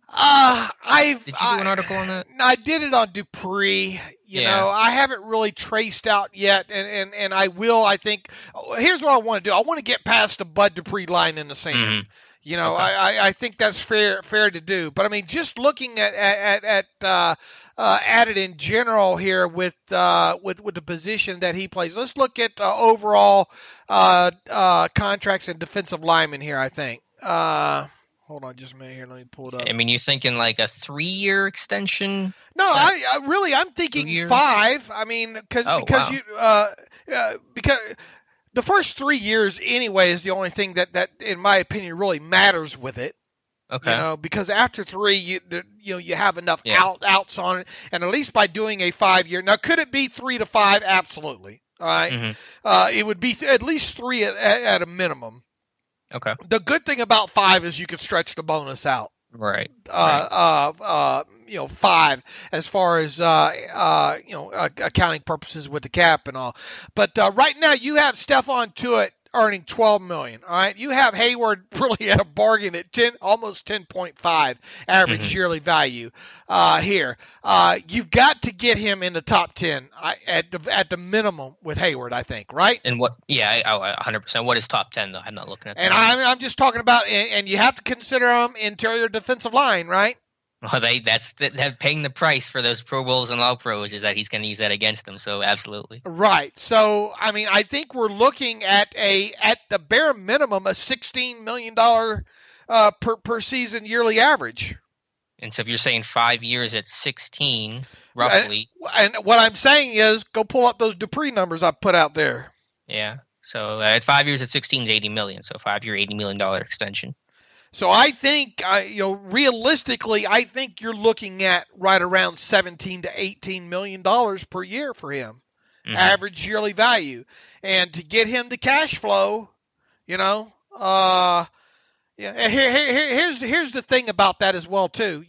Did you do an article on that? I did it on Dupree. I haven't really traced out yet, and I will. I think here's what I want to do. I want to get past the Bud Dupree line in the sand. Mm-hmm. Okay. I think that's fair to do. But I mean, just looking at it in general here with the position that he plays. Let's look at overall contracts and defensive linemen here. I think. Hold on just a minute here. Let me pull it up. I mean, you're thinking like a 3-year extension? No, I'm thinking 5. I mean, because the first 3 years anyway is the only thing that in my opinion really matters with it. Okay. Because after 3, you have enough outs on it, and at least by doing a 5-year. Now, could it be 3 to 5? Absolutely. All right. Mm-hmm. It would be at least 3 at a minimum. Okay. The good thing about 5 is you can stretch the bonus out. Right. 5 as far as accounting purposes with the cap and all. But right now you have Stephon Tuitt earning $12 million. All right. You have Heyward really at a bargain at almost 10.5 average yearly value here. You've got to get him in the top 10 at the minimum with Heyward, I think, right? And what? Yeah, 100%. What is top 10 though? I'm not looking at that. And I'm just talking about, and you have to consider him interior defensive line, right? Well, that's paying the price for those Pro Bowls and All Pros is that he's going to use that against them. So absolutely. Right. So, I mean, I think we're looking at the bare minimum, a $16 million per season yearly average. And so if you're saying 5 years at 16, roughly. And what I'm saying is go pull up those Dupree numbers I put out there. Yeah. So at 5 years at 16 is $80 million. So 5-year, $80 million extension. So I think, realistically, I think you're looking at right around $17 to $18 million per year for him, average yearly value, and to get him to cash flow, And here's the thing about that as well too.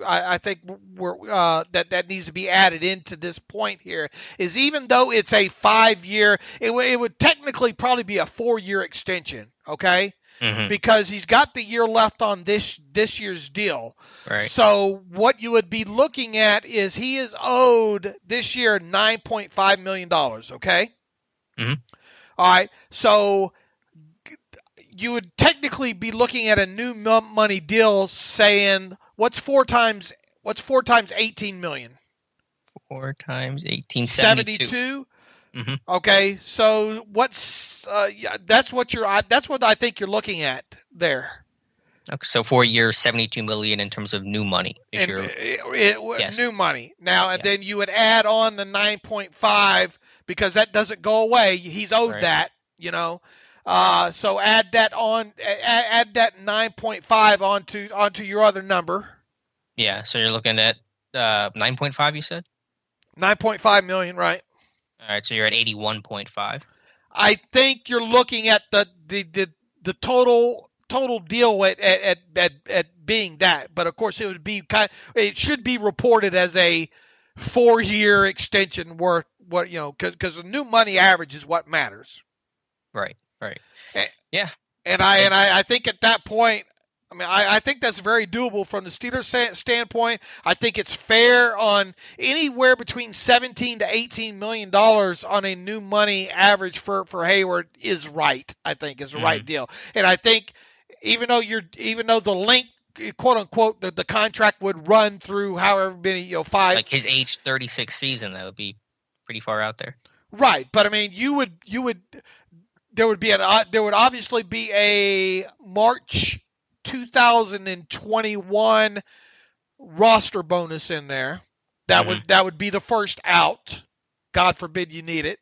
I think that needs to be added into this point here is even though it's a 5-year, it would technically probably be a 4-year extension. Okay. Mm-hmm. Because he's got the year left on this year's deal. Right. So what you would be looking at is he is owed this year $9.5 million, okay? Mm-hmm. All right. So you would technically be looking at a new money deal saying what's 4 times 18 million? 4 times 18, 72. Mm-hmm. Okay, so that's what I think you're looking at there. Okay, so 4 years, $72 million in terms of new money. Yes. New money now, and then you would add on the 9.5 because that doesn't go away. He's owed that, So add that 9.5 onto your other number. Yeah, so you're looking at 9.5, you said? 9.5 million, right? All right, so you're at 81.5. I think you're looking at the total deal at being that, but of course it should be reported as a 4-year extension worth what, because the new money average is what matters. Right. Yeah. And I think at that point, I think that's very doable from the Steelers standpoint. I think it's fair on anywhere between 17 to 18 million dollars on a new money average for Heyward is right. I think is the right deal. And I think even though the length, quote unquote, the contract would run through however many, 5, like his age 36 season, that would be pretty far out there. Right, but there would obviously be a March 2021 roster bonus in there. That would be the first out. God forbid you need it.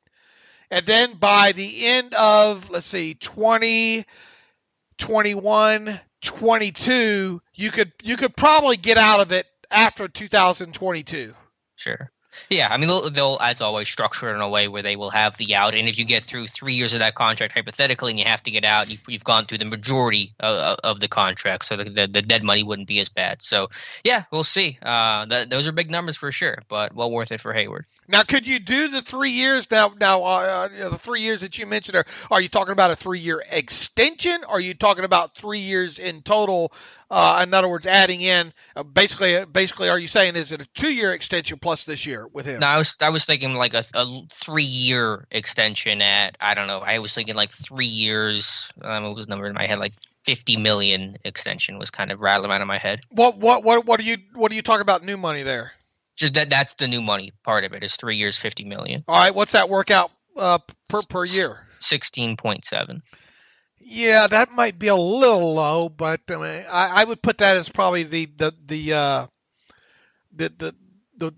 And then by the end of 2021, 22, you could probably get out of it after 2022. Sure. Yeah, they'll, as always, structure it in a way where they will have the out, and if you get through 3 years of that contract, hypothetically, and you have to get out, you've gone through the majority of the contract, so the dead money wouldn't be as bad. So, yeah, we'll see. Those are big numbers for sure, but well worth it for Heyward. Now, could you do the 3 years? Now, the 3 years that you mentioned, are you talking about a 3-year extension, or are you talking about 3 years in total? In other words, adding in basically, are you saying is it a 2-year extension plus this year with him? No, I was thinking like a 3-year extension at, I don't know. I was thinking like 3 years. What was the number in my head? Like 50 million extension was kind of rattling around in my head. What are you talking about new money there? Just that's the new money part of it is 3 years, 50 million. All right, what's that work out per year? 16.7. Yeah, that might be a little low, but I would put that as probably the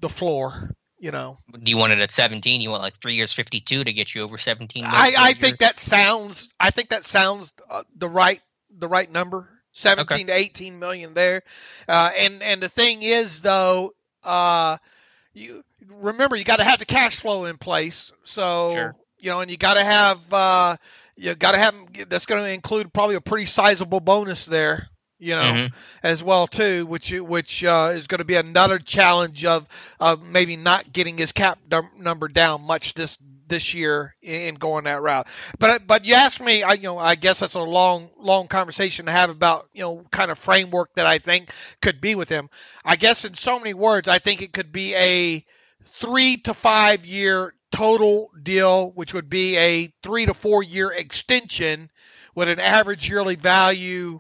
floor. Do you want it at 17? You want like 3 years, 52 to get you over 17? I think that sounds the right number. 17 to 18 million there. And the thing is though, you remember you got to have the cash flow in place. So sure. And you got to have that's going to include probably a pretty sizable bonus there, as well too, which is going to be another challenge of maybe not getting his cap number down much this year in going that route. But you asked me, I guess that's a long conversation to have about, kind of framework that I think could be with him. I guess in so many words, I think it could be a 3 to 5 year total deal, which would be a 3 to 4 year extension with an average yearly value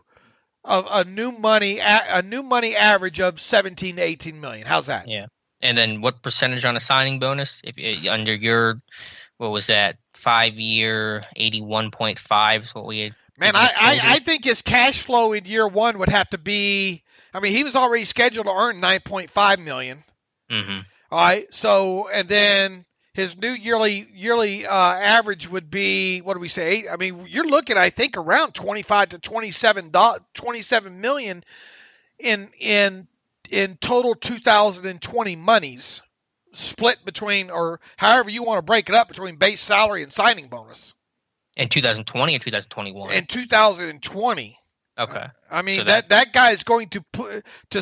of a new money average of 17 to 18 million. How's that? Yeah. And then what percentage on a signing bonus? If under your, what was that, 5-year 81.5 is what we had. Man, I think his cash flow in year one would have to be, he was already scheduled to earn 9.5 million. Mm-hmm. All right. So, and then his new yearly average would be, what do we say? You're looking, I think, around 25 to 27 million in total 2020 monies, split between, or however you want to break it up, between base salary and signing bonus. In 2020 or 2021? In 2020. Okay. So that guy is going to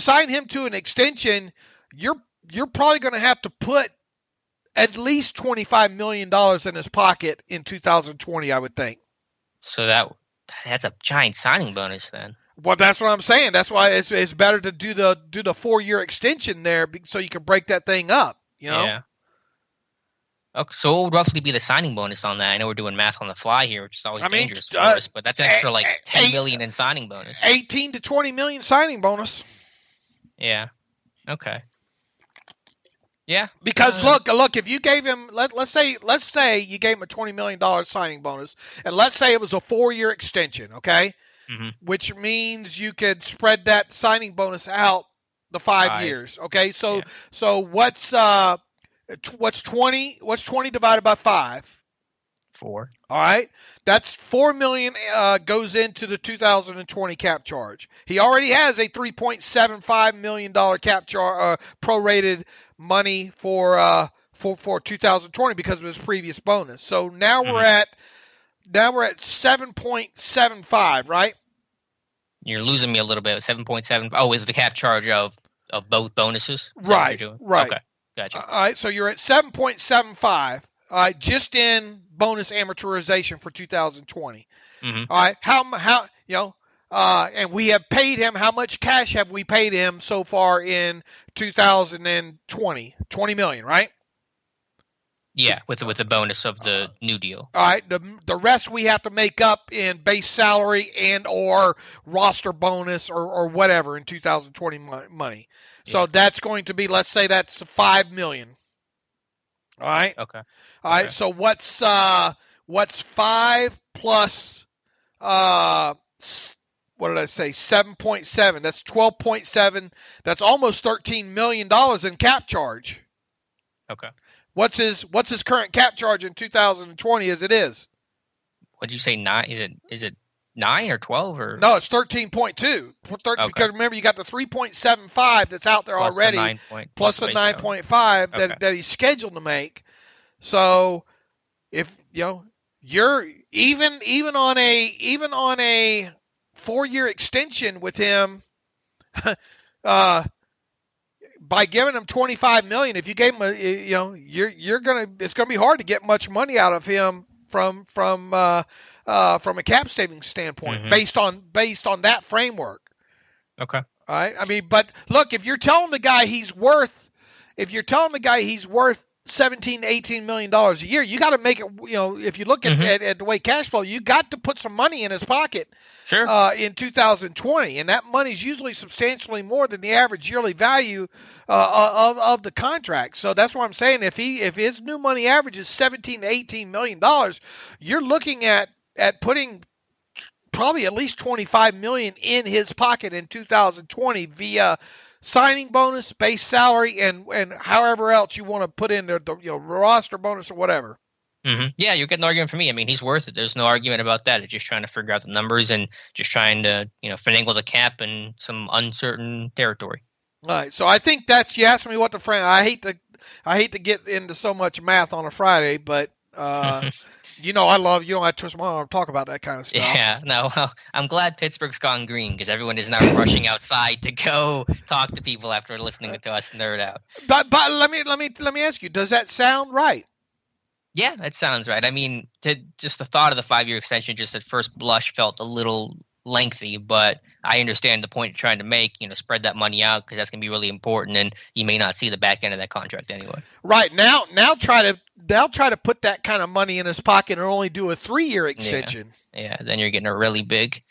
sign him to an extension. You're probably going to have to put at least $25 million in his pocket in 2020, I would think. So that's a giant signing bonus then. Well, that's what I'm saying. That's why it's better to do the 4-year extension there, so you can break that thing up. Yeah. Okay, so what would roughly be the signing bonus on that? I know we're doing math on the fly here, which is always dangerous for us, but that's extra like 10 million in signing bonus. 18 to 20 million signing bonus. Yeah. Okay. Yeah. Because look, if you gave him, let's say you gave him a $20 million signing bonus, and let's say it was a 4-year extension, okay? Mm-hmm. Which means you could spread that signing bonus out the 5 years, okay? So what's 20 divided by 5? 4. All right, that's $4 million goes into the 2020 cap charge. He already has a $3.75 million cap charge, prorated money for 2020 because of his previous bonus. So now we're at 7.75, right? You're losing me a little bit. 7.7. Oh, is the cap charge of both bonuses? Right. Right. Okay. Gotcha. All right. So you're at 7.75. All right, just in bonus amortization for 2020. Mm-hmm. All right, how and we have paid him. How much cash have we paid him so far in 2020? $20 million, right? Yeah, with the bonus of the new deal. All right, the rest we have to make up in base salary and or roster bonus or whatever in 2020 money. Yeah. So that's going to be, let's say that's $5 million. All right. Okay. All right. So what's 5 plus what did I say? 7.7. That's 12.7. That's almost $13 million in cap charge. Okay. What's his current cap charge in 2020 as it is? What'd you say? 9? Is it 9 or 12 or? No, it's 13.2. Okay. Because remember, you got the 3.75 that's out there plus already, plus the 9.5 that he's scheduled to make. So if you're even on a 4-year extension with him, by giving him $25 million, if you gave him it's gonna be hard to get much money out of him from a cap savings standpoint, mm-hmm. based on that framework. Okay. All right. I mean, but look, if you're telling the guy he's worth $17, $18 million a year, you got to make it, if you look at the way cash flow, you got to put some money in his pocket. Sure. In 2020, and that money is usually substantially more than the average yearly value of the contract. So that's what I'm saying. If his new money average is $17 to $18 million, you're looking at putting probably at least $25 million in his pocket in 2020 via signing bonus, base salary, and however else you want to put in the roster bonus or whatever. Mm-hmm. Yeah, you're getting an argument for me. I mean, he's worth it. There's no argument about that. It's just trying to figure out the numbers and just trying to, finagle the cap in some uncertain territory. All right. So I think you asked me what the frame. I hate to get into so much math on a Friday, but I love I twist my arm to talk about that kind of stuff. Yeah. No, I'm glad Pittsburgh's gone green because everyone is now rushing outside to go talk to people after listening to us nerd out. But let me ask you, does that sound right? Yeah, that sounds right. I mean, just the thought of the 5-year extension just at first blush felt a little lengthy, but I understand the point you're trying to make, spread that money out because that's going to be really important, and you may not see the back end of that contract anyway. Right. Now try to put that kind of money in his pocket and only do a 3-year extension. Yeah, then you're getting a really big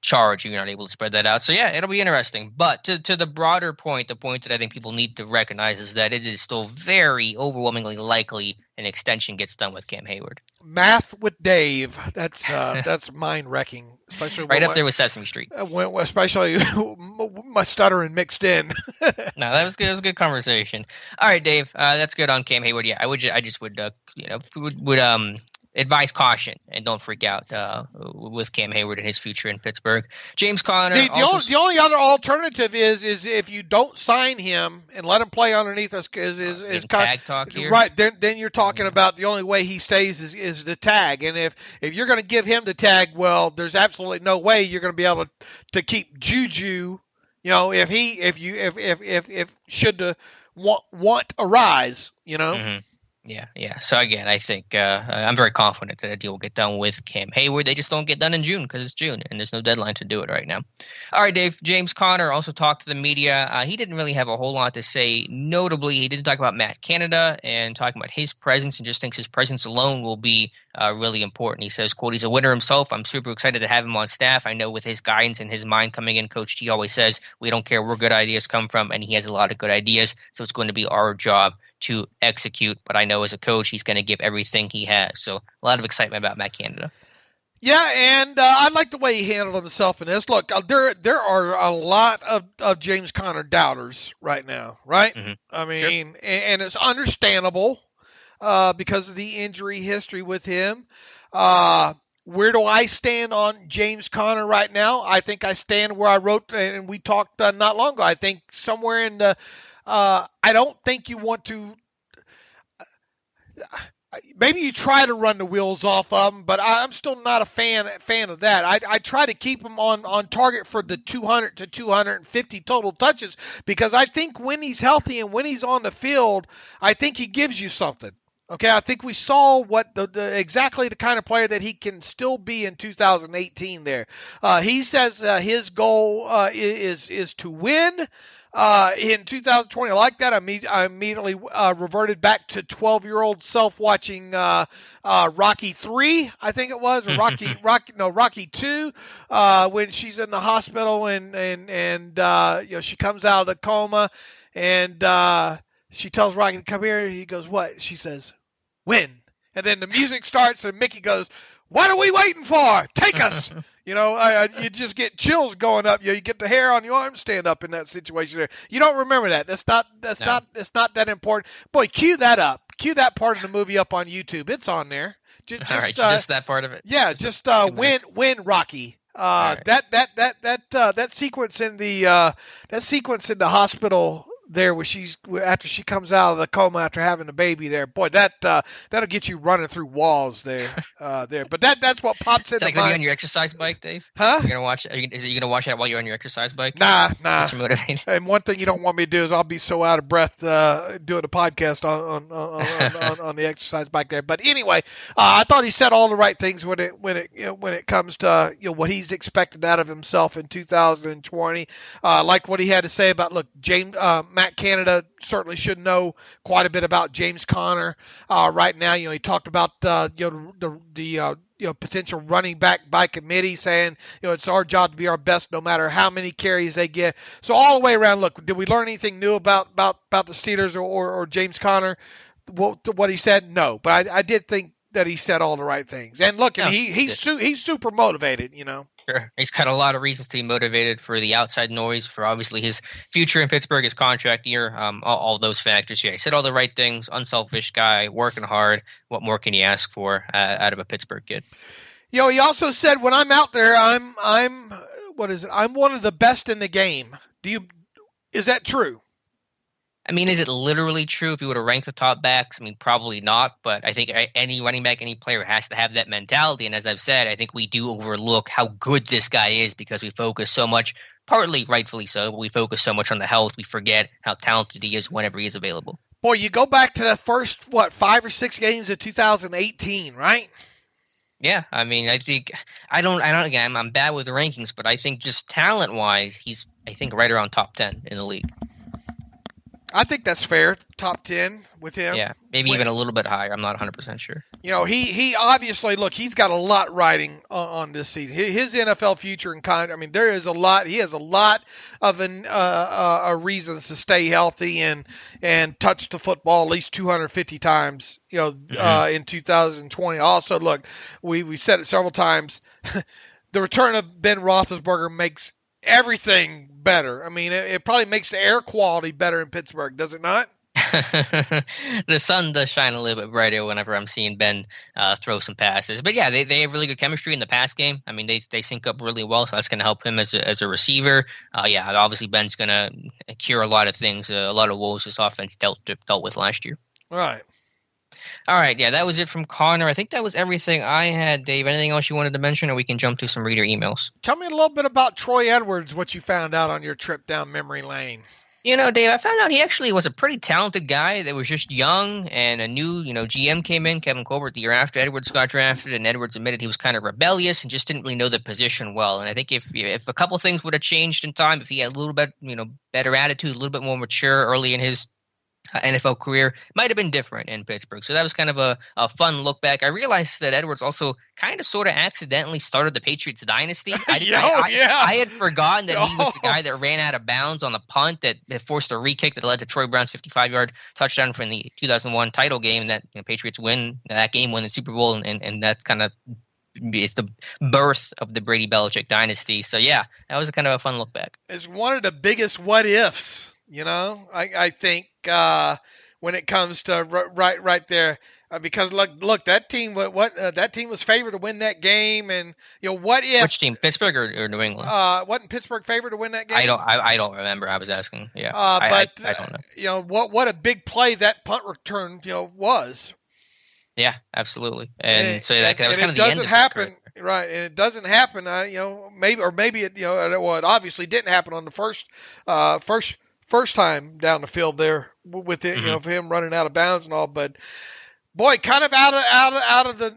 charge. You're not able to spread that out. So yeah, it'll be interesting. But to the broader point, the point that I think people need to recognize is that it is still very overwhelmingly likely an extension gets done with Cam Heyward. Math with Dave. That's mind wrecking, especially right up there with Sesame Street. Especially my stuttering mixed in. No, that was good. It was a good conversation. All right, Dave. That's good on Cam Heyward. Yeah, I just would advise caution and don't freak out with Cam Heyward and his future in Pittsburgh. James Conner. The only other alternative is if you don't sign him and let him play underneath us is tag talk here. Right. Then you're talking about the only way he stays is the tag, and if you're going to give him the tag, well, there's absolutely no way you're going to be able to keep Juju. If should the want arise, Mm-hmm. Yeah. So again, I think I'm very confident that a deal will get done with Cam Heyward. They just don't get done in June because it's June and there's no deadline to do it right now. All right, Dave. James Conner also talked to the media. He didn't really have a whole lot to say. Notably, he didn't talk about Matt Canada and talking about his presence and just thinks his presence alone will be really important. He says, quote, he's a winner himself. I'm super excited to have him on staff. I know with his guidance and his mind coming in, Coach T always says, we don't care where good ideas come from, and he has a lot of good ideas. So it's going to be our job to execute, but I know as a coach, he's going to give everything he has. So a lot of excitement about Matt Canada. Yeah, and I like the way he handled himself in this. Look, there are a lot of James Conner doubters right now, right? Mm-hmm. I mean, sure. and it's understandable. because of the injury history with him. Where do I stand on James Conner right now? I think I stand where I wrote, and we talked not long ago. I think somewhere in the I don't think you want to maybe you try to run the wheels off of him, but I'm still not a fan of that. I try to keep him on target for the 200 to 250 total touches, because I think when he's healthy and when he's on the field, I think he gives you something. Okay, I think we saw what exactly the kind of player that he can still be in 2018 there. He says his goal is to win. In 2020, I like that. I immediately reverted back to 12-year-old self watching Rocky 3, I think it was, or Rocky 2, when she's in the hospital and she comes out of the coma and she tells Rocky to come here. He goes, "What?" She says, "Win." And then the music starts and Mickey goes, "What are we waiting for? Take us." You just get chills going up. You get the hair on your arm stand up in that situation there. You don't remember that. That's not that important. Boy, cue that up. Cue that part of the movie up on YouTube. It's on there. All right, just that part of it. Yeah, just win Rocky. Right. That sequence in the hospital there, where after she comes out of the coma after having a baby there, boy, that'll get you running through walls there. But that's what pops in the mind. Like on your exercise bike, Dave? Huh? You're gonna watch? Is you gonna watch that while you're on your exercise bike? Nah. Motivated. And one thing you don't want me to do is I'll be so out of breath doing a podcast on the exercise bike there. But anyway, I thought he said all the right things when it comes to what he's expected out of himself in 2020. Like what he had to say about Matt Canada certainly should know quite a bit about James Conner right now. He talked about the potential running back by committee, saying it's our job to be our best no matter how many carries they get. So all the way around, look, did we learn anything new about the Steelers or James Conner? What he said? No, but I did think that he said all the right things. And look, he's super motivated. Sure. He's got a lot of reasons to be motivated, for the outside noise, for obviously his future in Pittsburgh, his contract year, all those factors. Yeah, he said all the right things, unselfish guy, working hard. What more can you ask for out of a Pittsburgh kid? He also said, when I'm out there, I'm one of the best in the game. Is that true? I mean, is it literally true if you were to rank the top backs? I mean, probably not, but I think any running back, any player has to have that mentality. And as I've said, I think we do overlook how good this guy is because we focus so much, partly rightfully so, but we focus so much on the health, we forget how talented he is whenever he is available. Boy, you go back to the first, 5 or 6 games of 2018, right? Yeah, I mean, again, I'm bad with the rankings, but I think just talent-wise, he's, right around top 10 in the league. I think that's fair. Top 10 with him. Yeah, maybe even a little bit higher. I'm not 100% sure. He obviously, look, he's got a lot riding on this season. His NFL future there is a lot. He has a lot of reasons to stay healthy and touch the football at least 250 times. In 2020. Also, look, we said it several times. The return of Ben Roethlisberger makes everything better. I mean, it probably makes the air quality better in Pittsburgh, does it not? The sun does shine a little bit brighter whenever I'm seeing Ben throw some passes. But yeah, they have really good chemistry in the pass game. I mean, they sync up really well, so that's going to help him as a receiver. Obviously Ben's going to cure a lot of things, a lot of woes this offense dealt with last year. Right. All right, yeah, that was it from Connor. I think that was everything I had, Dave. Anything else you wanted to mention, or we can jump to some reader emails? Tell me a little bit about Troy Edwards, what you found out on your trip down memory lane. Dave, I found out he actually was a pretty talented guy that was just young, and a new, GM came in, Kevin Colbert, the year after Edwards got drafted, and Edwards admitted he was kind of rebellious and just didn't really know the position well. And I think if a couple things would have changed in time, if he had a little bit, better attitude, a little bit more mature early in his NFL career, might have been different in Pittsburgh. So that was kind of a fun look back. I realized that Edwards also kind of sort of accidentally started the Patriots dynasty. I had forgotten that he was the guy that ran out of bounds on the punt that forced a re-kick that led to Troy Brown's 55-yard touchdown from the 2001 title game that Patriots win the Super Bowl, and that's kind of it's the birth of the Brady Belichick dynasty. So yeah, that was kind of a fun look back. It's one of the biggest what ifs. I think when it comes to right there. Because look, that team that team was favored to win that game, and what if which team, Pittsburgh or New England? Wasn't Pittsburgh favored to win that game? I don't remember. I was asking. Yeah, but I don't know. What a big play that punt return was. Yeah, absolutely. And so that was kind of the end of it. Happen, right? And it doesn't happen. Maybe it it obviously didn't happen on the first time down the field there with it, for him running out of bounds and all, but. Boy, kind of out of the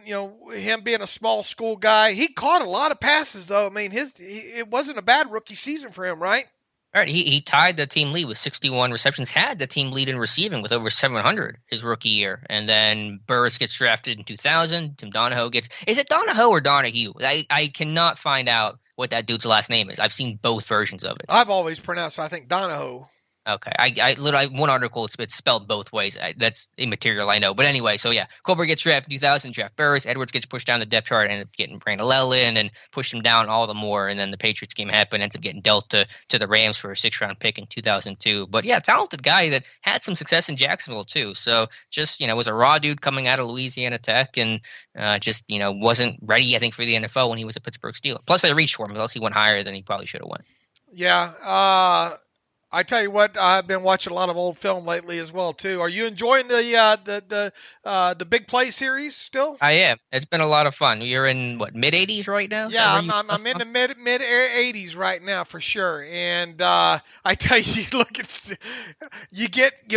him being a small school guy, he caught a lot of passes though. I mean, it wasn't a bad rookie season for him, right? All right, he tied the team lead with 61 receptions, had the team lead in receiving with over 700 his rookie year, and then Burris gets drafted in 2000. Tim Donahoe is it Donahoe or Donahue? I cannot find out what that dude's last name is. I've seen both versions of it. I've always pronounced, I think, Donahoe. Okay, I literally one article it's spelled both ways. That's immaterial, I know. But anyway, so yeah, Colbert gets drafted in 2000, draft Burris. Edwards gets pushed down the depth chart, ended up getting Randall in and pushed him down all the more. And then the Patriots game happened, ends up getting dealt to the Rams for a 6th-round pick in 2002. But yeah, talented guy that had some success in Jacksonville too. So just was a raw dude coming out of Louisiana Tech, and just wasn't ready, I think, for the NFL when he was a Pittsburgh Steeler. Plus they reached for him, else he went higher than he probably should have went. Yeah. I tell you what, I've been watching a lot of old film lately as well too. Are you enjoying the Big Play series still? I am. It's been a lot of fun. You're in what, mid 80s right now? Yeah, I'm in the mid 80s right now for sure. And I tell you,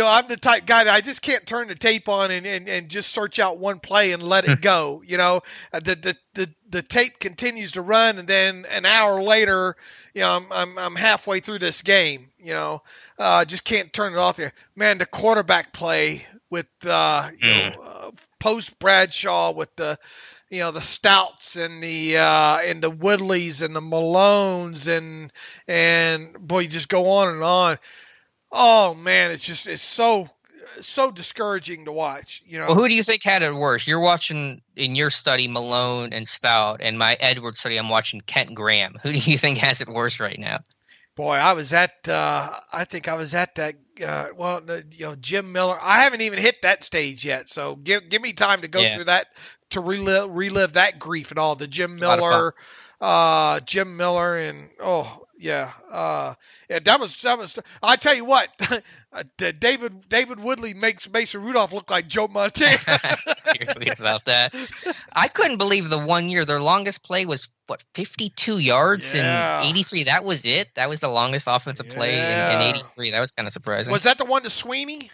I'm the type guy that I just can't turn the tape on and just search out one play and let it go. The tape continues to run, and then an hour later, I'm halfway through this game. Just can't turn it off there. Man, the quarterback play with post Bradshaw with the Stouts and the Woodleys and the Malones and boy, you just go on and on. Oh man, it's so discouraging to watch. Well, who do you think had it worse? You're watching in your study Malone and Stout, and my Edwards study I'm watching Kent Graham. Who do you think has it worse right now? Boy, I think I was at that. Jim Miller. I haven't even hit that stage yet, so give me time to go through that to relive that grief and all. The Jim Miller, and that was. I tell you what, David Woodley makes Mason Rudolph look like Joe Montana. Seriously about that. I couldn't believe the 1 year their longest play was 52 yards in 83. That was it. That was the longest offensive play in 83. That was kind of surprising. Was that the one to Sweeney?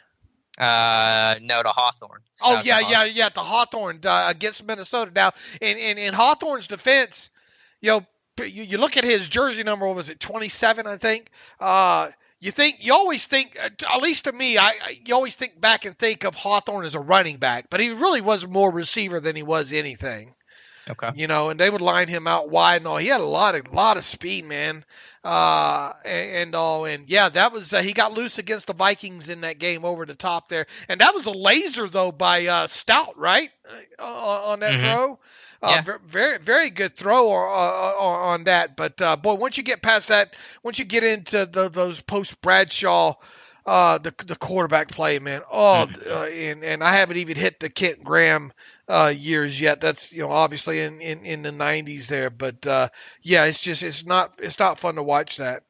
No, to Hawthorne. To Hawthorne against Minnesota. Now, in Hawthorne's defense, you look at his jersey number. What was it, 27? I think. You always think, at least to me, you always think back and think of Hawthorne as a running back, but he really was more receiver than he was anything. Okay. And they would line him out wide and all. He had a lot of speed, man. That was he got loose against the Vikings in that game over the top there, and that was a laser though by Stout, right, on that throw. Very, very good throw on that. But boy, once you get past that, once you get into those post Bradshaw, the quarterback play, man. And I haven't even hit the Kent Graham years yet. That's obviously in the 90s there. But it's not fun to watch that.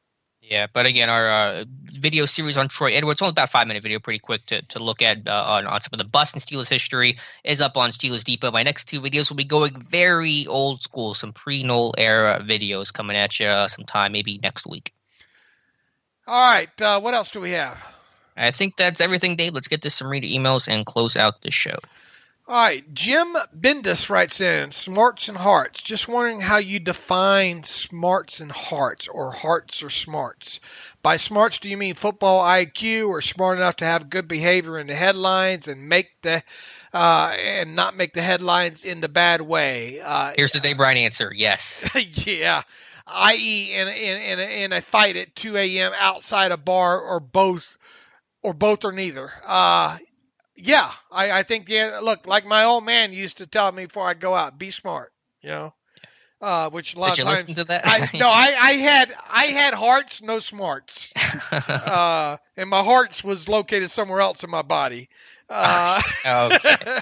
Yeah, but again, our video series on Troy Edwards, only about a 5-minute video, pretty quick to look at on some of the Boston Steelers history, is up on Steelers Depot. My next 2 videos will be going very old school, some pre-Noel era videos coming at you sometime, maybe next week. All right, what else do we have? I think that's everything, Dave. Let's get to some reader emails and close out the show. All right, Jim Bendis writes in, smarts and hearts. Just wondering how you define smarts and hearts, or hearts or smarts. By smarts, do you mean football IQ, or smart enough to have good behavior in the headlines and and not make the headlines in the bad way? Here's the Dave Bryan answer: yes. Yeah, i.e., in a fight at 2 a.m. outside a bar, or both or neither. Yeah, I think look, like my old man used to tell me before I go out, be smart, which a lot Did you of times. listen to that? I had hearts, no smarts. And my hearts was located somewhere else in my body. Okay.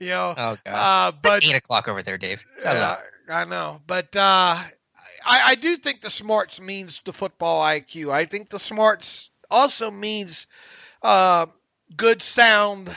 You know. Oh God. But It's 8:00 over there, Dave. I know, but I do think the smarts means the football IQ. I think the smarts also means good sound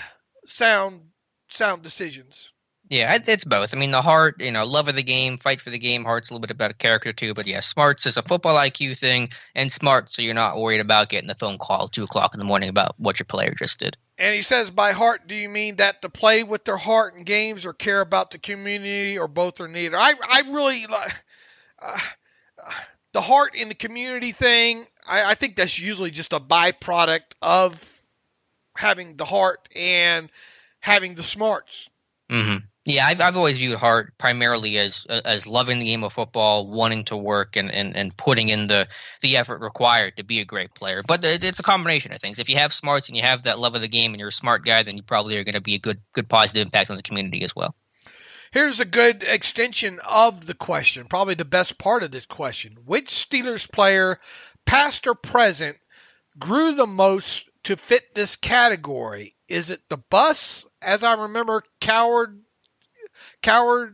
decisions. Yeah, it's both. I mean, the heart, love of the game, fight for the game. Heart's a little bit about a character too, but yeah, smarts is a football IQ thing, and smart so you're not worried about getting a phone call at 2:00 in the morning about what your player just did. And he says, by heart, do you mean that to play with their heart in games or care about the community, or both or neither? I really like the heart in the community thing. I think that's usually just a byproduct of having the heart and having the smarts. Mm-hmm. Yeah, I've always viewed heart primarily as loving the game of football, wanting to work, and putting in the effort required to be a great player. But it's a combination of things. If you have smarts and you have that love of the game and you're a smart guy, then you probably are going to be a good positive impact on the community as well. Here's a good extension of the question, probably the best part of this question. Which Steelers player, past or present, grew the most to fit this category? Is it the bus? As I remember, Coward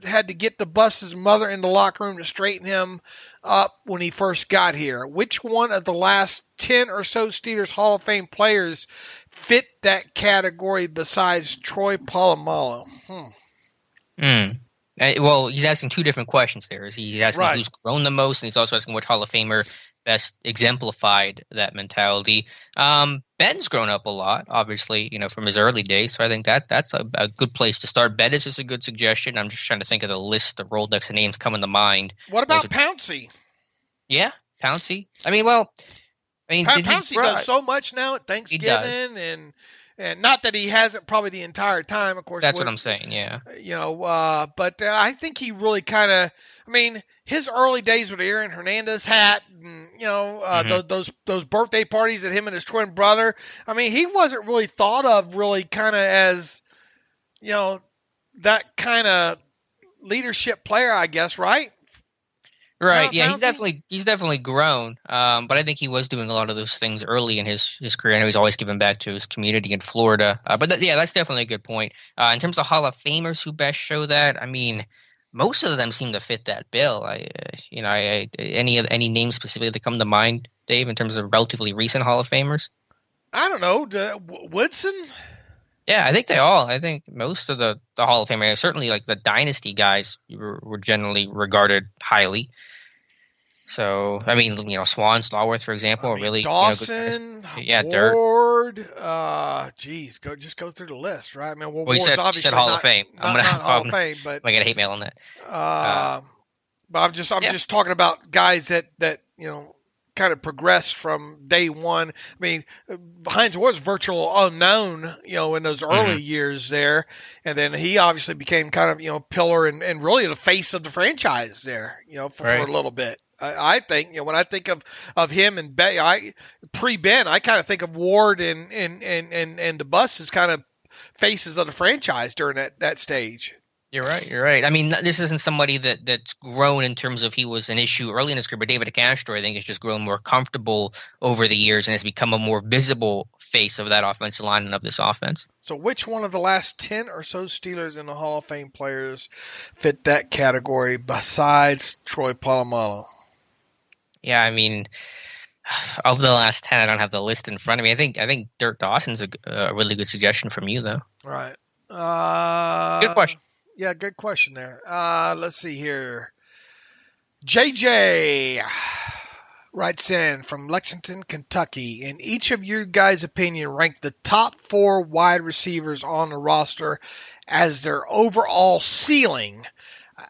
had to get the bus's mother in the locker room to straighten him up when he first got here. Which one of the last 10 or so Steelers Hall of Fame players fit that category besides Troy Polamalu? Well, he's asking two different questions there. He's asking Right. who's grown the most, and he's also asking which Hall of Famer best exemplified that mentality. Ben's grown up a lot, obviously, from his early days. So I think that's a good place to start. Bettis is a good suggestion. I'm just trying to think of the list of Rolodex of names coming to mind. What about Pouncey? Yeah, Pouncey. Pouncey does so much now at Thanksgiving, and not that he hasn't probably the entire time, of course. That's what I'm saying, yeah. But I think he really kind of, his early days with the Aaron Hernandez hat, and those birthday parties at him and his twin brother. He wasn't really thought of really kind of as, that kind of leadership player, I guess, right? Right. Yeah, he's definitely grown. But I think he was doing a lot of those things early in his career. I know he's always given back to his community in Florida. But that's definitely a good point. In terms of Hall of Famers who best show that, most of them seem to fit that bill. Any names specifically that come to mind, Dave, in terms of relatively recent Hall of Famers? I don't know. Woodson? Yeah, I think they all. I think most of the Hall of Famers, certainly like the Dynasty guys, were generally regarded highly. So, Swan, Stallworth, for example, are really Dawson, Ward. Just go through the list, right? You said Hall of Fame. I'm gonna Hall of Fame, but I got a hate mail on that. But I'm just talking about guys that kind of progressed from day one. Hines was virtual unknown, in those early years there, and then he obviously became kind of pillar and really the face of the franchise there, for a little bit. I think when I think of him and pre-Ben, I kind of think of Ward and the Bus as kind of faces of the franchise during that stage. You're right. This isn't somebody that's grown in terms of he was an issue early in his career, but David Castro, I think, has just grown more comfortable over the years and has become a more visible face of that offensive line and of this offense. So which one of the last 10 or so Steelers in the Hall of Fame players fit that category besides Troy Polamalu? Yeah, of the last 10, I don't have the list in front of me. I think Dirk Dawson's a really good suggestion from you, though. Right. Good question. Yeah, good question there. Let's see here. JJ writes in from Lexington, Kentucky. In each of your guys' opinion, rank the top 4 wide receivers on the roster as their overall ceiling.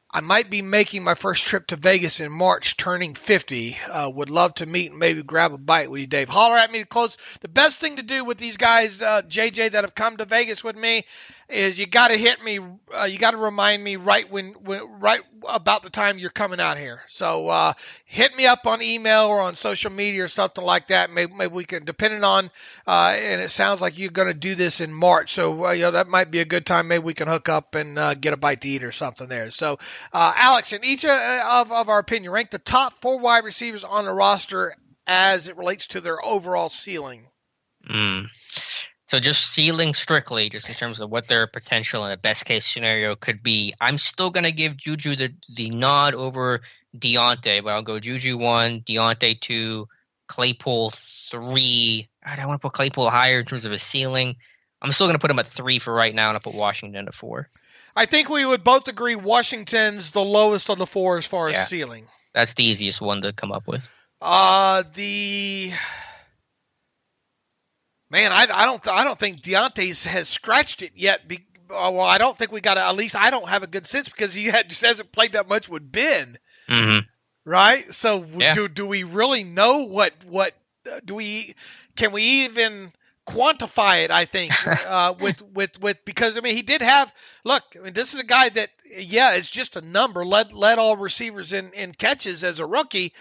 I might be making my first trip to Vegas in March, turning 50. Would love to meet and maybe grab a bite with you, Dave. Holler at me to close. The best thing to do with these guys, JJ, that have come to Vegas with me is you got to hit me. You got to remind me right right about the time you're coming out here. So hit me up on email or on social media or something like that. Maybe we can, depending on. And it sounds like you're going to do this in March, so that might be a good time. Maybe we can hook up and get a bite to eat or something there. So, Alex, in each of our opinion, rank the top 4 wide receivers on the roster as it relates to their overall ceiling. So just ceiling strictly, just in terms of what their potential in a best case scenario could be. I'm still going to give Juju the nod over Deontay, but I'll go Juju 1, Deontay 2, Claypool 3. I want to put Claypool higher in terms of a ceiling. I'm still going to put him at 3 for right now, and I'll put Washington at 4. I think we would both agree Washington's the lowest of the 4 as far as ceiling. That's the easiest one to come up with. Man, I don't think Deontay's has scratched it yet. Well, I don't think we got to. At least I don't have a good sense because he just hasn't played that much with Ben. Mm-hmm. Right. So do we really know what can we even quantify it? I think with because I mean he did have. Look, I mean this is a guy that it's just a number. Led all receivers in catches as a rookie.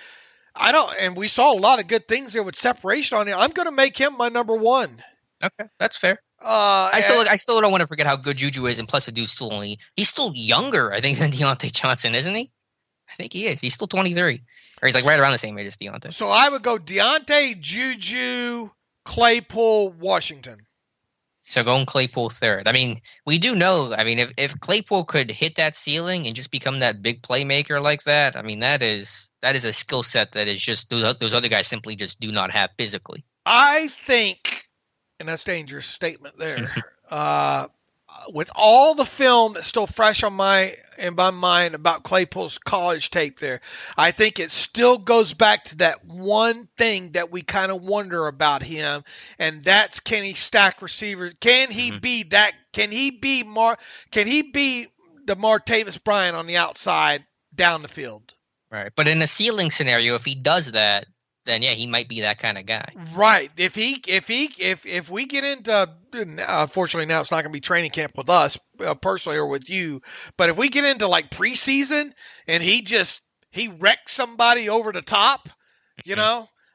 And we saw a lot of good things there with separation on him. I'm going to make him my number 1. Okay, that's fair. I still don't want to forget how good Juju is, and plus the dude's he's still younger, I think, than Deontay Johnson, isn't he? I think he is. He's still 23, or he's like right around the same age as Deontay. So I would go Deontay, Juju, Claypool, Washington. So going Claypool 3rd. I mean, we do know. I mean, if Claypool could hit that ceiling and just become that big playmaker like that, I mean, that is a skill set that is just those other guys simply just do not have physically. I think, and that's a dangerous statement there. With all the film that's still fresh in my mind about Claypool's college tape there, I think it still goes back to that one thing that we kind of wonder about him, and that's can he stack receivers? Can he be that? Can he be the Martavis Bryant on the outside down the field? Right, but in a ceiling scenario, if he does that, then he might be that kind of guy. Right. If we get into, unfortunately now it's not going to be training camp with us personally or with you, but if we get into like preseason and he wrecks somebody over the top, and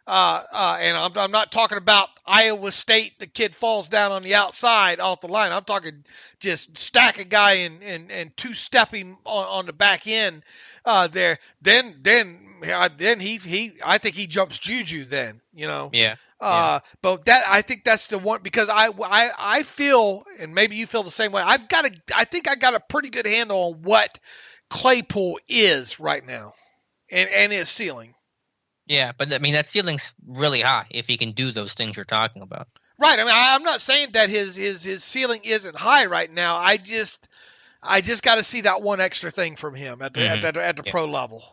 I'm not talking about Iowa State, the kid falls down on the outside off the line. I'm talking just stack a guy and two-step him on the back end there. Then I think he jumps Juju then, but I think that's the one because I feel, and maybe you feel the same way. I think I got a pretty good handle on what Claypool is right now and his ceiling. Yeah, but I mean that ceiling's really high if he can do those things you're talking about. Right. I mean, I'm not saying that his ceiling isn't high right now. I just got to see that one extra thing from him at the pro level.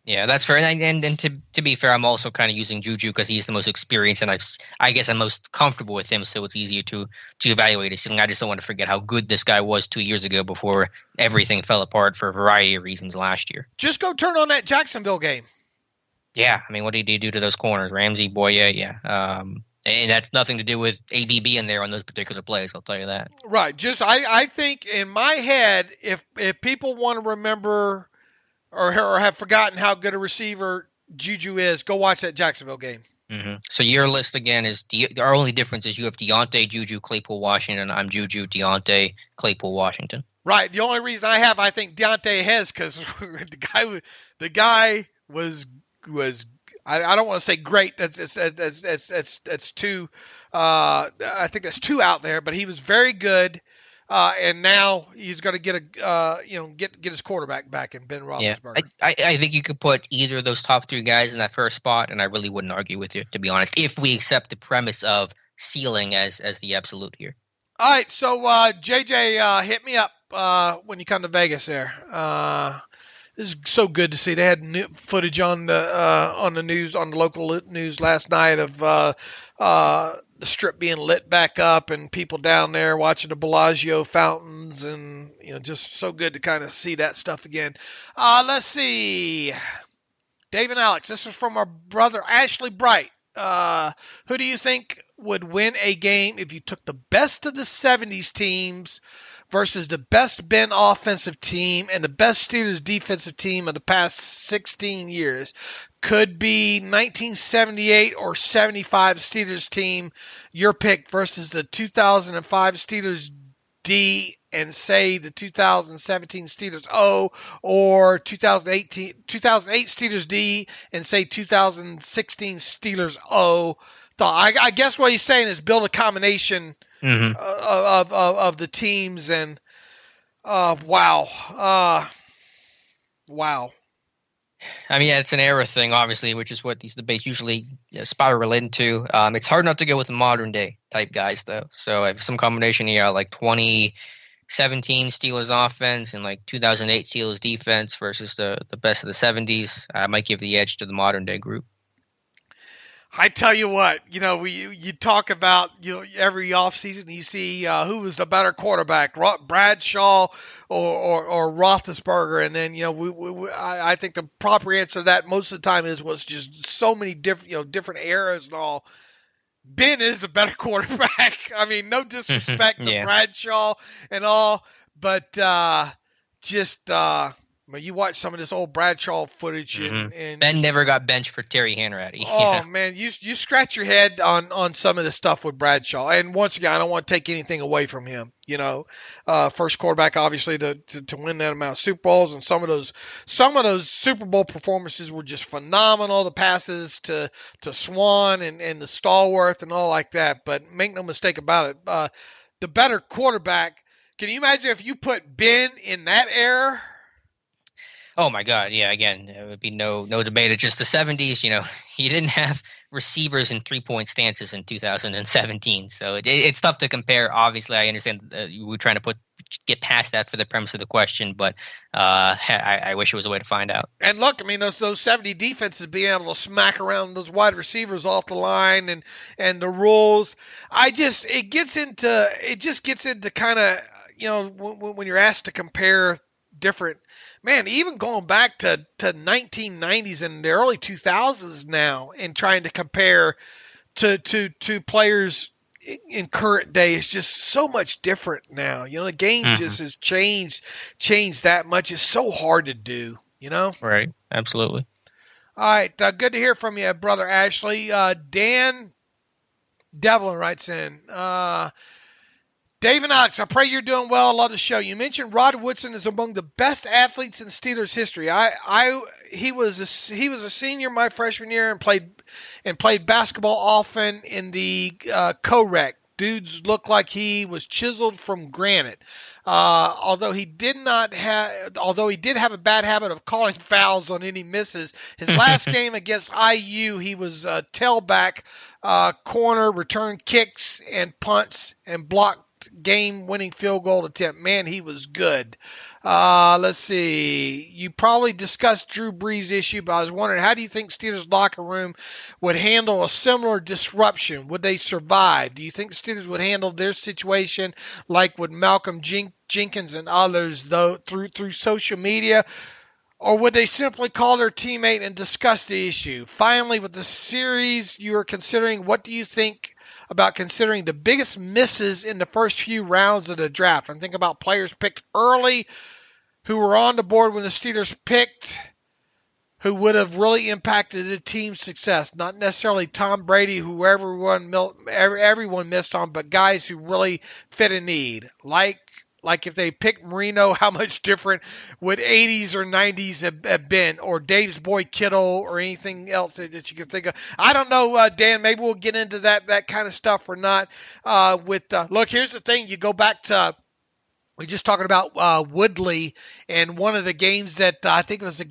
Yeah, that's fair. And to be fair, I'm also kind of using Juju because he's the most experienced, and I guess I'm most comfortable with him, so it's easier to evaluate his ceiling. I just don't want to forget how good this guy was 2 years ago before everything fell apart for a variety of reasons last year. Just go turn on that Jacksonville game. Yeah, I mean, what did he do to those corners? Ramsey, Boye, and that's nothing to do with ABB in there on those particular plays, I'll tell you that. Right. Just I think in my head, if people want to remember or have forgotten how good a receiver Juju is, go watch that Jacksonville game. Mm-hmm. So your list again is our only difference is you have Deontay, Juju, Claypool, Washington. I'm Juju, Deontay, Claypool, Washington. Right. The only reason I think Deontay has because the guy was I don't want to say great. That's too. I think that's too out there. But he was very good, and now he's going to get his quarterback back in Ben Roethlisberger. Yeah, I think you could put either of those top 3 guys in that first spot, and I really wouldn't argue with you, to be honest, if we accept the premise of ceiling as the absolute here. All right, so JJ, hit me up when you come to Vegas there. This is so good to see. They had new footage on the news, on the local news last night of the strip being lit back up and people down there watching the Bellagio fountains, and just so good to kind of see that stuff again. Let's see, Dave and Alex. This is from our brother Ashley Bright. Who do you think would win a game if you took the best of the '70s teams versus the best Ben offensive team and the best Steelers defensive team of the past 16 years. Could be 1978 or 75 Steelers team, your pick, versus the 2005 Steelers D and say the 2017 Steelers O, or 2008 Steelers D and say 2016 Steelers O. So I guess what he's saying is build a combination of the teams, and wow. I mean, yeah, it's an era thing, obviously, which is what these debates usually spiral into. It's hard not to go with the modern day type guys, though. So I have some combination here, like 2017 Steelers offense and like 2008 Steelers defense versus the best of the 70s. I might give the edge to the modern day group. I tell you what, you talk about every offseason you see who was the better quarterback, Bradshaw or Roethlisberger, and then I think the proper answer to that most of the time was just so many different eras and all. Ben is a better quarterback. I mean, no disrespect to Bradshaw and all, but you watch some of this old Bradshaw footage, and Ben never got benched for Terry Hanratty. Oh man, you scratch your head on some of the stuff with Bradshaw. And once again, I don't want to take anything away from him. First quarterback obviously to win that amount of Super Bowls, and some of those Super Bowl performances were just phenomenal. The passes to Swan and the Stallworth and all like that. But make no mistake about it, the better quarterback. Can you imagine if you put Ben in that era? Oh my God! Yeah, again, it would be no debate. It's just the 70s. You didn't have receivers in 3-point stances in 2017, so it's tough to compare. Obviously, I understand we're trying to get past that for the premise of the question, but I wish there was a way to find out. And look, I mean, those 70 defenses being able to smack around those wide receivers off the line and the rules. It gets into kind of when you're asked to compare different. Man, even going back to 1990s and the early 2000s now, and trying to compare to players in current day is just so much different now. The game just has changed that much. It's so hard to do. Right? Absolutely. All right, good to hear from you, brother Ashley. Dan Devlin writes in. Dave and Alex, I pray you're doing well. I love the show. You mentioned Rod Woodson is among the best athletes in Steelers history. He was a senior my freshman year and played basketball often in the co-rec. Dudes looked like he was chiseled from granite. Although he did have a bad habit of calling fouls on any misses. His last game against IU, he was tailback, corner, returned kicks and punts, and blocked game-winning field goal attempt. Man, he was good. Let's see. You probably discussed Drew Brees' issue, but I was wondering, how do you think Steelers locker room would handle a similar disruption? Would they survive? Do you think the Steelers would handle their situation like with Malcolm Jenkins and others, though, through social media? Or would they simply call their teammate and discuss the issue? Finally, with the series you are considering, what do you think about considering the biggest misses in the first few rounds of the draft? I'm thinking about players picked early who were on the board when the Steelers picked, who would have really impacted the team's success. Not necessarily Tom Brady, who everyone missed on, but guys who really fit a need. Like if they picked Marino, how much different would 80s or 90s have been? Or Dave's boy Kittle, or anything else that you can think of. I don't know, Dan. Maybe we'll get into that kind of stuff or not. Look, here's the thing. You go back to, we're just talking about Woodley, and one of the games that I think was it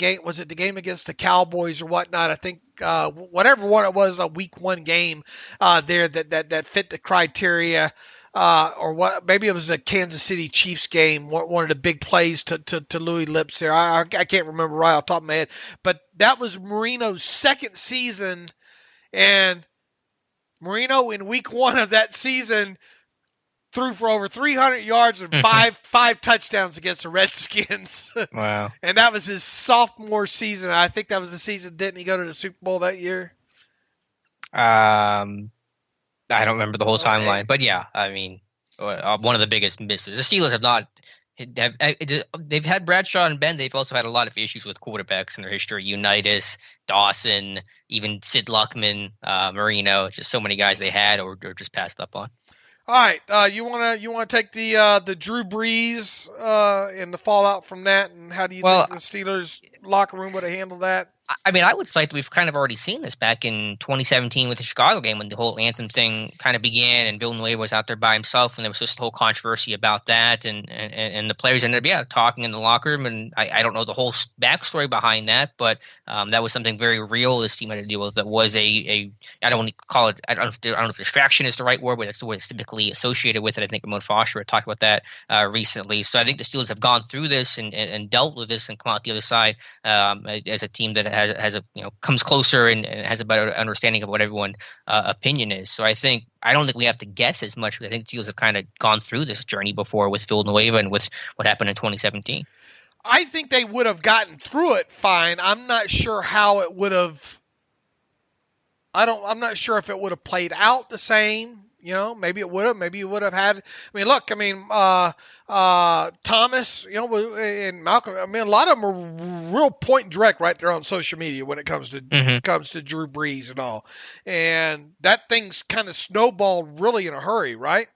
the game against the Cowboys or whatnot? I think whatever one it was, a week 1 game there that fit the criteria. Or what? Maybe it was a Kansas City Chiefs game. One of the big plays to Louis Lips there. I can't remember right off the top of my head, but that was Marino's second season, and Marino in week 1 of that season threw for over 300 yards and five touchdowns against the Redskins. Wow! And that was his sophomore season. I think that was the season. Didn't he go to the Super Bowl that year? I don't remember the whole timeline, but yeah, I mean, one of the biggest misses. The Steelers have not. They've had Bradshaw and Ben. They've also had a lot of issues with quarterbacks in their history. Unitas, Dawson, even Sid Luckman, Marino. Just so many guys they had or just passed up on. All right, you wanna take the Drew Brees and the fallout from that, and how do you think the Steelers locker room would have handled that? I mean, I would cite that we've kind of already seen this back in 2017 with the Chicago game when the whole anthem thing kind of began and Villanueva was out there by himself and there was just a whole controversy about that and the players ended up, talking in the locker room. And I don't know the whole backstory behind that, but that was something very real this team had to deal with. That was I don't want to call it, I don't know if distraction is the right word, but that's the way it's typically associated with it. I think Ramon Foster had talked about that recently. So I think the Steelers have gone through this and dealt with this and come out the other side as a team that has a comes closer and has a better understanding of what everyone's opinion is. So I don't think we have to guess as much. I think the Steelers have kind of gone through this journey before with Villanueva and with what happened in 2017. I think they would have gotten through it fine. I'm not sure how it would have. I'm not sure if it would have played out the same. Maybe it would have. Maybe you would have had. Look. Thomas. And Malcolm. A lot of them are real point and direct right there on social media when it comes to Drew Brees and all. And that thing's kind of snowballed really in a hurry, right?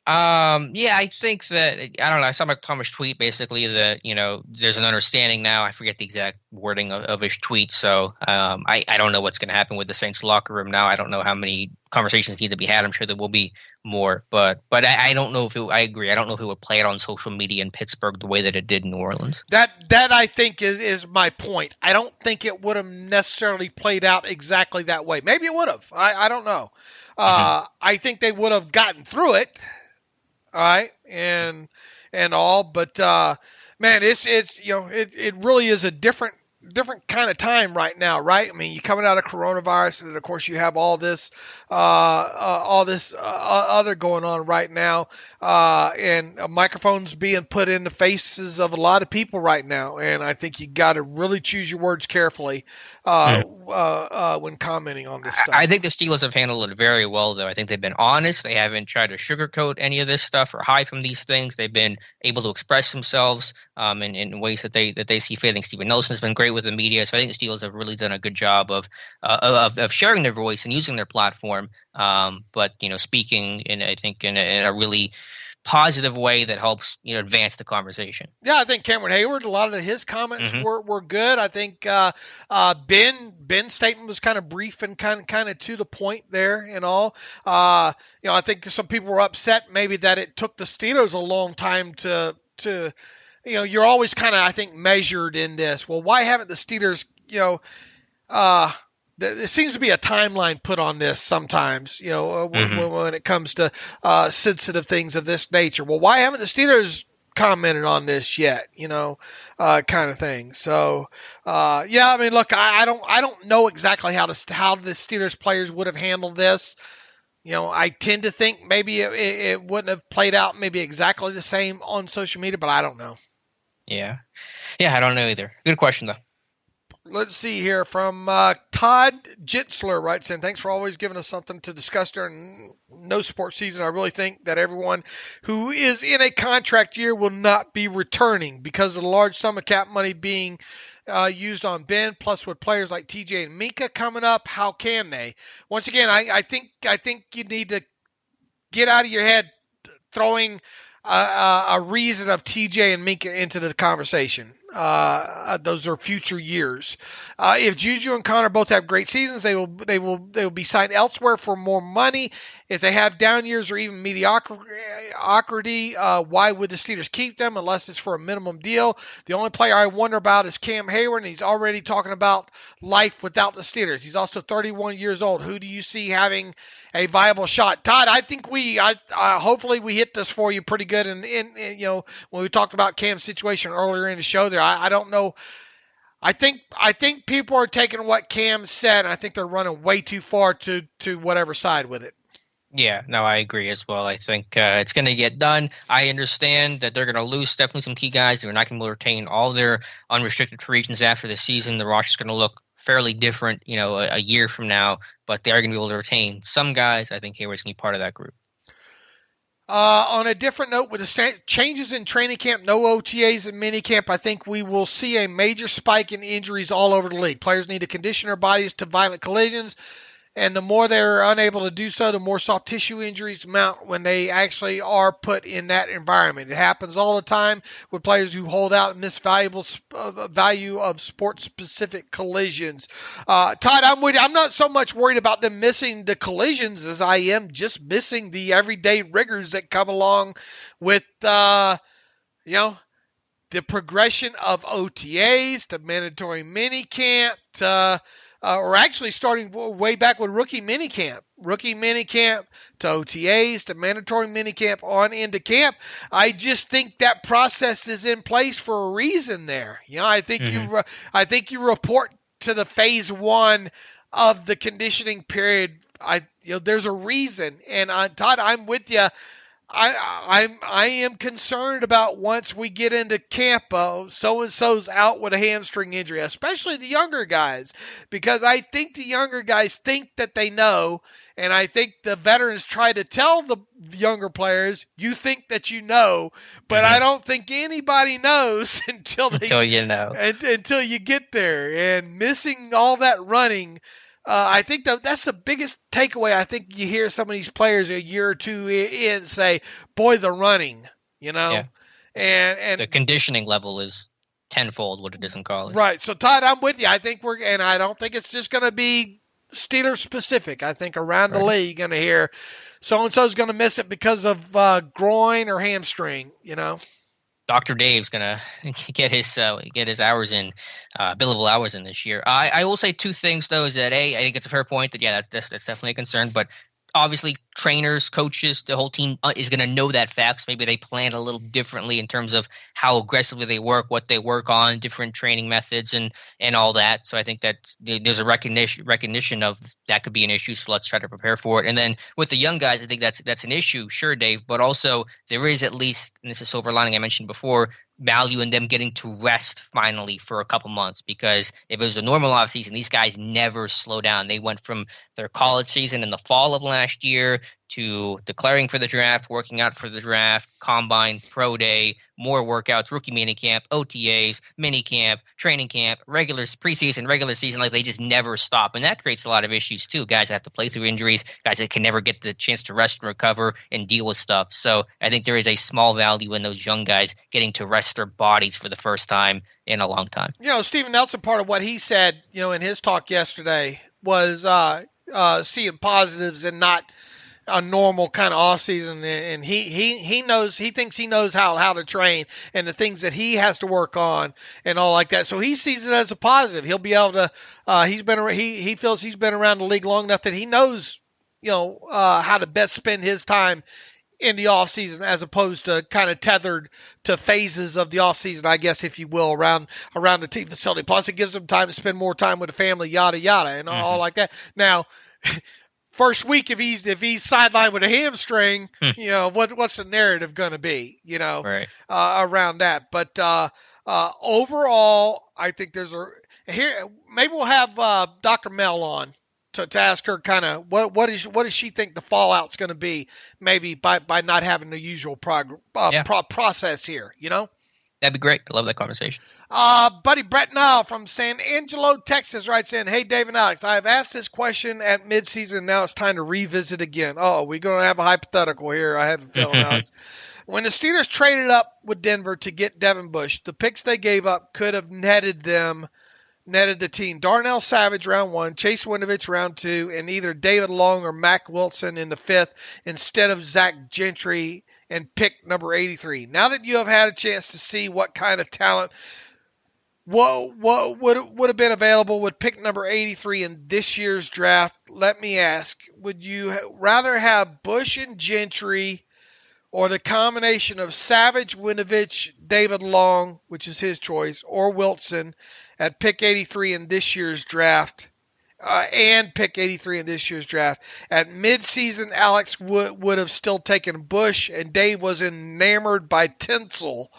Yeah, I think that I don't know. I saw Thomas tweet basically that there's an understanding now. I forget the exact wording of his tweet, so I don't know what's going to happen with the Saints locker room now. I don't know how many conversations need to be had. I'm sure there will be more, but I don't know if I agree. I don't know if it would play out on social media in Pittsburgh the way that it did in New Orleans. That I think is my point. I don't think it would have necessarily played out exactly that way. Maybe it would have. I don't know. I think they would have gotten through it. All right, and all, but man, it really is a different kind of time right now, right? You're coming out of coronavirus, and of course you have all this other going on right now, and microphones being put in the faces of a lot of people right now, and I think you got to really choose your words carefully when commenting on this stuff. I think the Steelers have handled it very well, though. I think they've been honest. They haven't tried to sugarcoat any of this stuff or hide from these things. They've been able to express themselves in ways that they see fit. I think Steven Nelson has been great with the media, so I think the Steelers have really done a good job of sharing their voice and using their platform, but speaking in a really positive way that helps advance the conversation. Yeah, I think Cameron Heyward, a lot of his comments were good. I think Ben's statement was kind of brief and kind of to the point there and all. I think some people were upset maybe that it took the Steelers a long time to you're always kind of, I think, measured in this. Well, why haven't the Steelers, there seems to be a timeline put on this sometimes, when it comes to sensitive things of this nature. Well, why haven't the Steelers commented on this yet, kind of thing. So, look, I don't know exactly how the Steelers players would have handled this. I tend to think maybe it wouldn't have played out maybe exactly the same on social media, but I don't know. Yeah, I don't know either. Good question, though. Let's see here from Todd Jitzler writes in, thanks for always giving us something to discuss during no sports season. I really think that everyone who is in a contract year will not be returning because of the large sum of cap money being used on Ben, plus with players like TJ and Mika coming up, how can they? Once again, I think you need to get out of your head throwing a reason of TJ and Mika into the conversation. Those are future years. If Juju and Connor both have great seasons, they will be signed elsewhere for more money. If they have down years or even mediocrity, why would the Steelers keep them unless it's for a minimum deal? The only player I wonder about is Cam Heyward, and he's already talking about life without the Steelers. He's also 31 years old. Who do you see having a viable shot? Todd, I think hopefully we hit this for you pretty good. And when we talked about Cam's situation earlier in the show there, I don't know. I think people are taking what Cam said, and I think they're running way too far to whatever side with it. Yeah, no, I agree as well. I think it's going to get done. I understand that they're going to lose definitely some key guys. They're not going to be able to retain all their unrestricted free agents after the season. The roster's going to look fairly different, a year from now, but they are going to be able to retain some guys. I think Heyward's going to be part of that group. On a different note, with the changes in training camp, no OTAs and minicamp, I think we will see a major spike in injuries all over the league. Players need to condition their bodies to violent collisions, and the more they're unable to do so, the more soft tissue injuries mount when they actually are put in that environment. It happens all the time with players who hold out and miss value of sport-specific collisions. Todd, I'm with you. I'm not so much worried about them missing the collisions as I am just missing the everyday rigors that come along with, the progression of OTAs to mandatory minicamp or actually starting way back with rookie minicamp to OTAs to mandatory minicamp on into camp. I just think that process is in place for a reason there. I think you report to the phase one of the conditioning period. There's a reason, and Todd, I'm with you. I am concerned about once we get into camp, so-and-so's out with a hamstring injury, especially the younger guys, because I think the younger guys think that they know, and I think the veterans try to tell the younger players, you think that you know, but I don't think anybody knows until you get there, and missing all that running. I think that's the biggest takeaway. I think you hear some of these players a year or two in say, boy, the running, and the conditioning level is tenfold what it is in college. Right. So Todd, I'm with you. I think and I don't think it's just going to be Steelers specific. I think around the league, you're going to hear so-and-so's going to miss it because of groin or hamstring, Dr. Dave's gonna get his hours in, billable hours in this year. I will say two things though. Is that I think it's a fair point that that's definitely a concern, but obviously trainers, coaches, the whole team is going to know that facts. Maybe they plan a little differently in terms of how aggressively they work, what they work on, different training methods, and all that. So I think that there's a recognition of that could be an issue. So let's try to prepare for it. And then with the young guys, I think that's an issue, sure, Dave. But also there is at least, and this is silver lining I mentioned before, value in them getting to rest finally for a couple months, because if it was a normal offseason, these guys never slow down. They went from their college season in the fall of last year to declaring for the draft, working out for the draft, combine, pro day, more workouts, rookie minicamp, OTAs, minicamp, training camp, preseason, regular season. Like, they just never stop. And that creates a lot of issues too. Guys that have to play through injuries, guys that can never get the chance to rest and recover and deal with stuff. So I think there is a small value in those young guys getting to rest their bodies for the first time in a long time. Stephen Nelson, part of what he said, in his talk yesterday was seeing positives and not a normal kind of off season, and he thinks he knows how to train and the things that he has to work on and all like that. So he sees it as a positive. He'll be able to. He feels he's been around the league long enough that he knows how to best spend his time in the off season, as opposed to kind of tethered to phases of the off season, I guess, if you will, around the team facility. Plus, it gives him time to spend more time with the family, yada yada, and all like that. Now. First week, if he's sidelined with a hamstring, what's the narrative going to be, right. Around that? But overall, I think here. Maybe we'll have Dr. Mel on to ask her kind of what does she think the fallout's going to be, maybe by not having the usual process here, That'd be great. I love that conversation. Buddy Brett Nile from San Angelo, Texas writes in, hey, Dave and Alex, I have asked this question at midseason. Now it's time to revisit again. Oh, we're going to have a hypothetical here. I have a feeling, Alex. When the Steelers traded up with Denver to get Devin Bush, the picks they gave up could have netted the team Darnell Savage round 1, Chase Winovich round 2, and either David Long or Mac Wilson in the 5th instead of Zach Gentry and pick number 83. Now that you have had a chance to see what kind of talent what would have been available with pick number 83 in this year's draft, let me ask, would you rather have Bush and Gentry or the combination of Savage, Winovich, David Long, which is his choice, or Wilson at pick 83 in this year's draft? And pick 83 in this year's draft. At midseason, Alex would have still taken Bush, and Dave was enamored by Tinsel,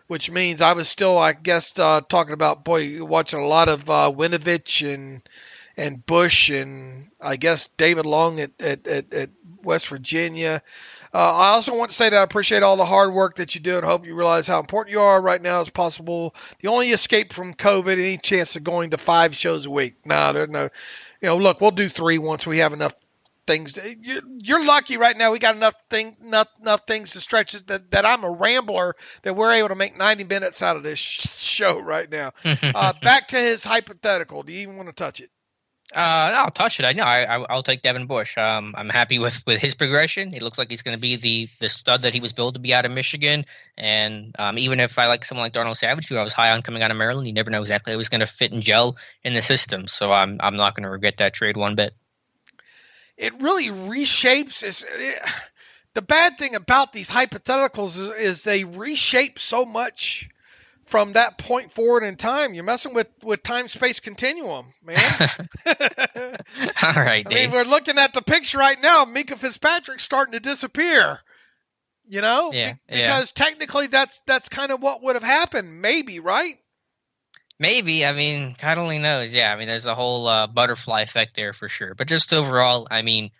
which means I was still, I guess, talking about, watching a lot of Winovich and Bush, and I guess David Long at West Virginia. I also want to say that I appreciate all the hard work that you do and hope you realize how important you are right now as possible. The only escape from COVID, any chance of going to 5 shows a week. No, there's no, look, we'll do 3 once we have enough things. You're lucky right now. We got enough things to stretch it that I'm a rambler that we're able to make 90 minutes out of this show right now. Back to his hypothetical. Do you even want to touch it? I'll touch it. I'll take Devin Bush. I'm happy with his progression. He looks like he's going to be the stud that he was built to be out of Michigan. And even if I like someone like Darnell Savage, who I was high on coming out of Maryland, you never know exactly how he's going to fit and gel in the system. So I'm not going to regret that trade one bit. It really reshapes. The bad thing about these hypotheticals is they reshape so much from that point forward in time. You're messing with time-space continuum, man. All right, Dave. I mean, we're looking at the picture right now. Minkah Fitzpatrick's starting to disappear. Because technically that's kind of what would have happened, maybe, right? Maybe. I mean, God only knows. Yeah, I mean, there's a whole butterfly effect there for sure. But just overall, I mean,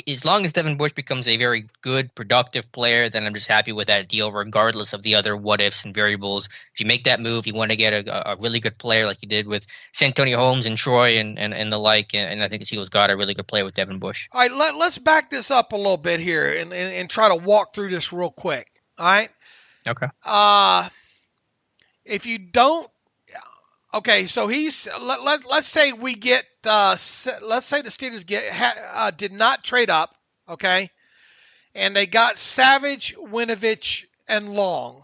as long as Devin Bush becomes a very good, productive player, then I'm just happy with that deal, regardless of the other what-ifs and variables. If you make that move, you want to get a really good player like you did with Santonio Holmes and Troy and the like, and I think the Seagulls got a really good player with Devin Bush. All right, let's back this up a little bit here and try to walk through this real quick. All right? Okay. If you don't Okay, so let's say we get let's say the Steelers did not trade up, okay, and they got Savage, Winovich, and Long,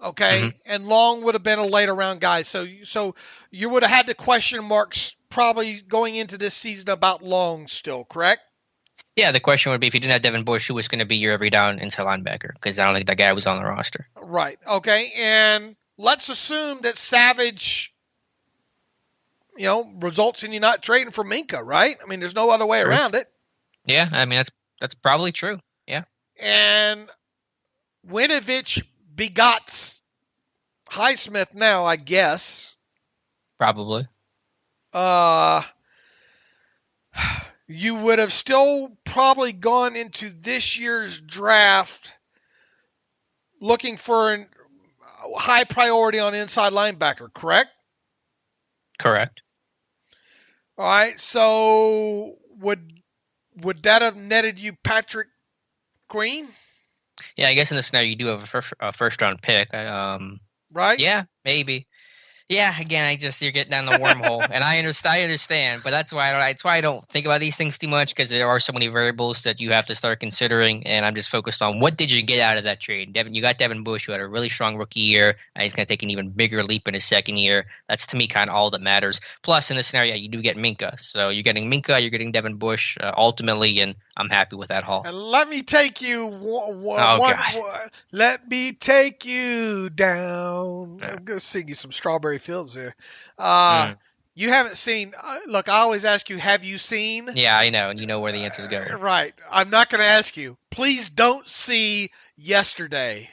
okay, and Long would have been a later round guy, so you would have had the question marks probably going into this season about Long still, correct? Yeah, the question would be if you didn't have Devin Bush, who was going to be your every down inside linebacker? Because I don't think that guy was on the roster. Right. Okay, and let's assume that Savage, results in you not trading for Minkah, right? I mean, there's no other way around it. Yeah, I mean, that's probably true. Yeah. And Winovich begots Highsmith now, I guess. Probably. You would have still probably gone into this year's draft looking for a high priority on inside linebacker, correct? Correct. All right, so would that have netted you Patrick Queen? Yeah, I guess in this scenario you do have a first round pick. Right? Yeah, maybe. Yeah, again, you're getting down the wormhole, and I understand, but that's why I don't think about these things too much, because there are so many variables that you have to start considering, and I'm just focused on what did you get out of that trade. You got Devin Bush, who had a really strong rookie year, and he's going to take an even bigger leap in his second year. That's, to me, kind of all that matters. Plus, in this scenario, you do get Minkah, so you're getting Minkah, you're getting Devin Bush, ultimately, and I'm happy with that haul. And let me take you let me take you down. I'm going to sing you some Strawberry Fields there. You haven't seen look, I always ask you, have you seen? Yeah, I know, and you know where the answer's going. Right. I'm not going to ask you. Please don't see Yesterday.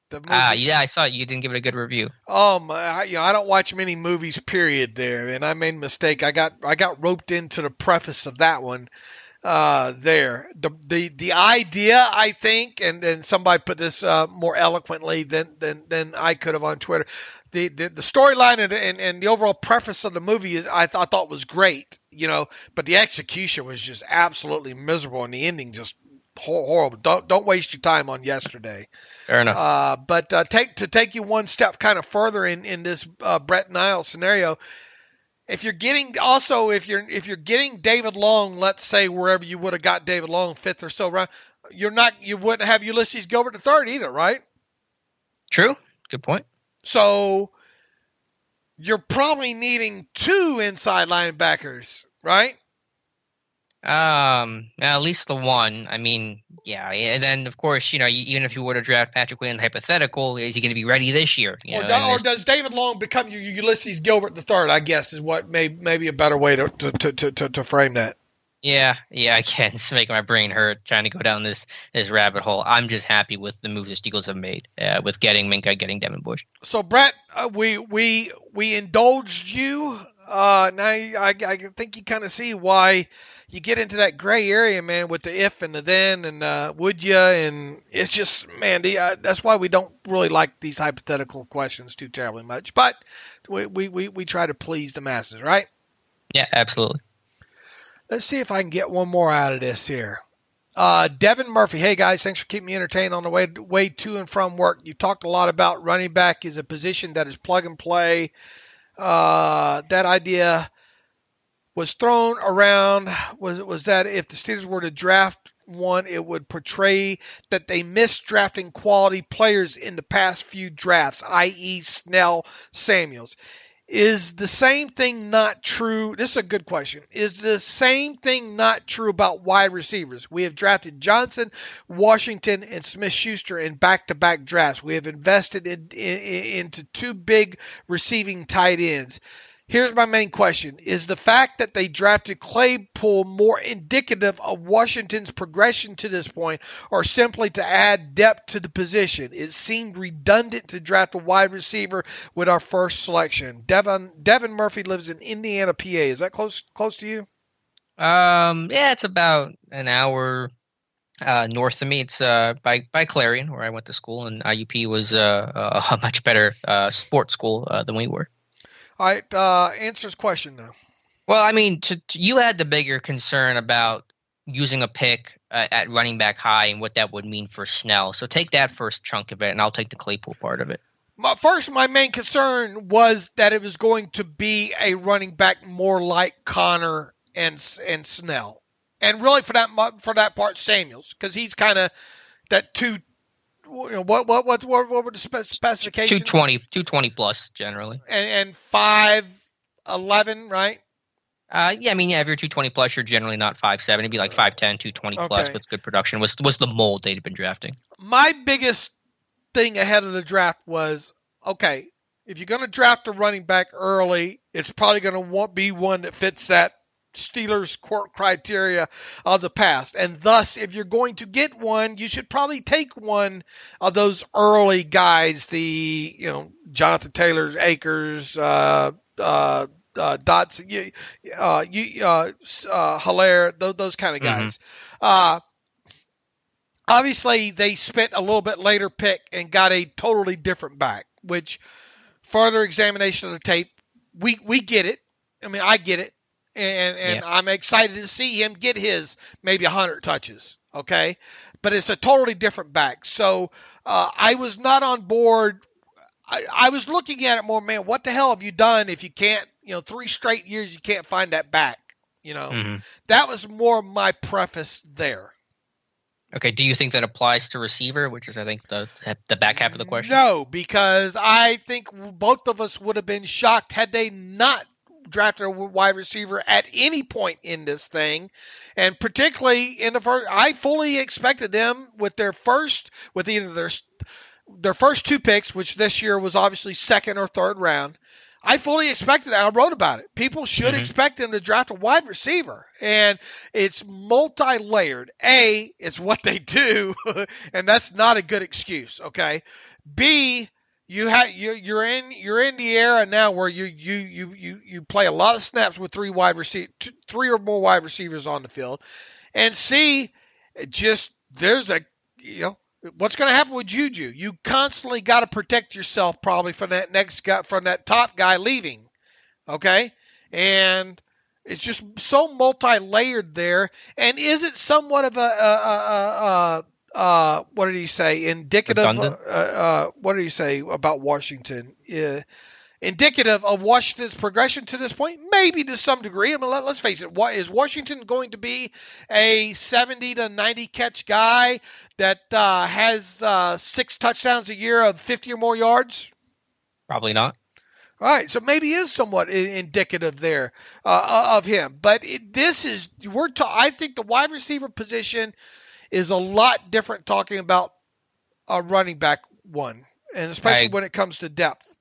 The movie. Yeah, I saw it. You didn't give it a good review. Oh my! I don't watch many movies, period. There, and I made a mistake. I got roped into the preface of that one. There, the idea, I think, and then somebody put this more eloquently than I could have on Twitter. The storyline and the overall preface of the movie I thought was great, but the execution was just absolutely miserable, and the ending just horrible. Don't waste your time on Yesterday. Fair enough. But take you one step kind of further in this Brett Niles scenario. If you're getting David Long, let's say wherever you would have got David Long, fifth or so round, you wouldn't have Ulysses Gilbert III either, right? True. Good point. So you're probably needing 2 inside linebackers, right? At least the one. I mean, yeah. And then, of course, even if you were to draft Patrick Quinn, hypothetical, is he going to be ready this year? Or does David Long become your Ulysses Gilbert III? I guess is what maybe a better way to frame that. Yeah. Again, it's making my brain hurt trying to go down this rabbit hole. I'm just happy with the move the Steelers have made with getting Minkah, getting Devin Bush. So, Brett, we indulged you Now I think you kind of see why you get into that gray area, man, with the if and the then and would you, and it's just, man, that's why we don't really like these hypothetical questions too terribly much. But we try to please the masses, right? Yeah, absolutely. Let's see if I can get one more out of this here. Devin Murphy. Hey, guys, thanks for keeping me entertained on the way to and from work. You talked a lot about running back is a position that is plug and play. That idea was thrown around was that if the Steelers were to draft one, it would portray that they missed drafting quality players in the past few drafts, i.e. Snell, Samuels. Is the same thing not true? This is a good question. Is the same thing not true about wide receivers? We have drafted Johnson, Washington, and Smith-Schuster in back-to-back drafts. We have invested into two big receiving tight ends. Here's my main question. Is the fact that they drafted Claypool more indicative of Washington's progression to this point, or simply to add depth to the position? It seemed redundant to draft a wide receiver with our first selection. Devin Murphy lives in Indiana, PA. Is that close to you? Yeah, it's about an hour north of me. It's by Clarion, where I went to school, and IUP was a much better sports school than we were. All right, answer his question now. Well, I mean, you had the bigger concern about using a pick at running back high and what that would mean for Snell. So take that first chunk of it, and I'll take the Claypool part of it. My main concern was that it was going to be a running back more like Connor and Snell, and really for that part Samuels, because he's kind of that two. What were the specifications? 220 plus generally. And 5'11", right? Yeah, I mean, if you're 220 plus, you're generally not 5'7". It'd be like 5'10", 220 plus with good production. Was the mold they'd been drafting. My biggest thing ahead of the draft was, okay, if you're going to draft a running back early, it's probably going to be one that fits that Steelers court criteria of the past, and thus if you're going to get one, you should probably take one of those early guys, the Jonathan Taylor's, Akers, Dotson, Hilaire, those kind of guys. Obviously they spent a little bit later pick and got a totally different back, which further examination of the tape, we get it. I mean, I get it. And I'm excited to see him get his maybe 100 touches, okay? But it's a totally different back. So I was not on board. I was looking at it more, man, what the hell have you done if you can't, 3 straight years you can't find that back, That was more my preface there. Okay, do you think that applies to receiver, which is, I think, the back half of the question? No, because I think both of us would have been shocked had they not drafted a wide receiver at any point in this thing, and particularly in the first. I fully expected them with either their first 2 picks, which this year was obviously second or third round. I fully expected that. I wrote about it. People should expect them to draft a wide receiver, and it's multi-layered. A, it's what they do, and that's not a good excuse. Okay. B, you're in the era now where you play a lot of snaps with 3 or more wide receivers on the field, and C, just there's what's going to happen with Juju? You constantly got to protect yourself probably from that next guy, from that top guy leaving, okay? And it's just so multi-layered there. And is it somewhat of a what did he say? Indicative. What did he say about Washington? Indicative of Washington's progression to this point? Maybe to some degree. I mean, let's face it. Is Washington going to be a 70 to 90 catch guy that has 6 touchdowns a year of 50 or more yards? Probably not. All right, so maybe it is somewhat indicative there of him. But I think the wide receiver position is a lot different talking about a running back one, and especially when it comes to depth.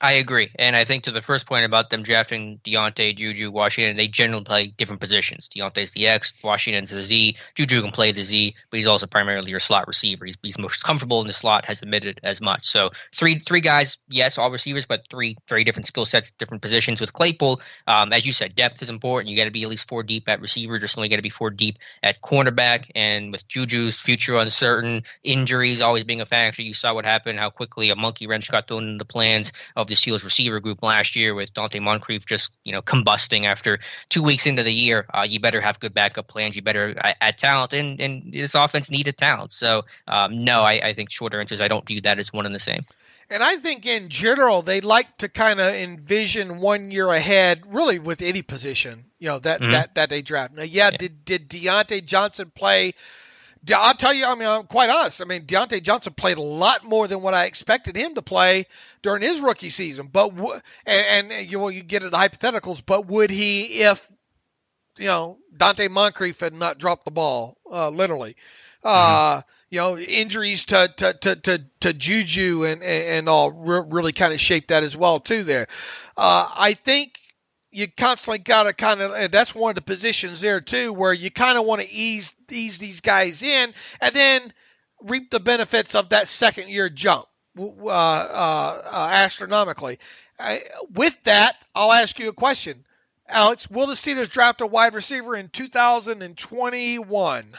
I agree. And I think to the first point about them drafting Deontay, Juju, Washington, they generally play different positions. Deontay's the X, Washington's the Z. Juju can play the Z, but he's also primarily your slot receiver. He's most comfortable in the slot, has admitted as much. So three guys, yes, all receivers, but three very different skill sets, different positions. With Claypool, as you said, depth is important. You got to be at least 4 deep at receiver. Just only got to be 4 deep at cornerback. And with Juju's future uncertain, injuries always being a factor, you saw what happened, how quickly a monkey wrench got thrown into the plans of the Steelers receiver group last year with Dante Moncrief just combusting after 2 weeks into the year. You better have good backup plans. You better add talent, and this offense needed talent. So no, I think shorter answers, I don't view that as one and the same. And I think in general, they like to kind of envision 1 year ahead, really with any position, that they draft. Now, did Deontay Johnson play? I'll tell you, I'm quite honest. Deontay Johnson played a lot more than what I expected him to play during his rookie season. But you get into hypotheticals. But would he, if Dante Moncrief had not dropped the ball, literally, injuries to Juju and all really kind of shaped that as well too. There, I think. You constantly got to and that's one of the positions there too, where you kind of want to ease these guys in and then reap the benefits of that second year jump astronomically. With that, I'll ask you a question. Alex, will the Steelers draft a wide receiver in 2021?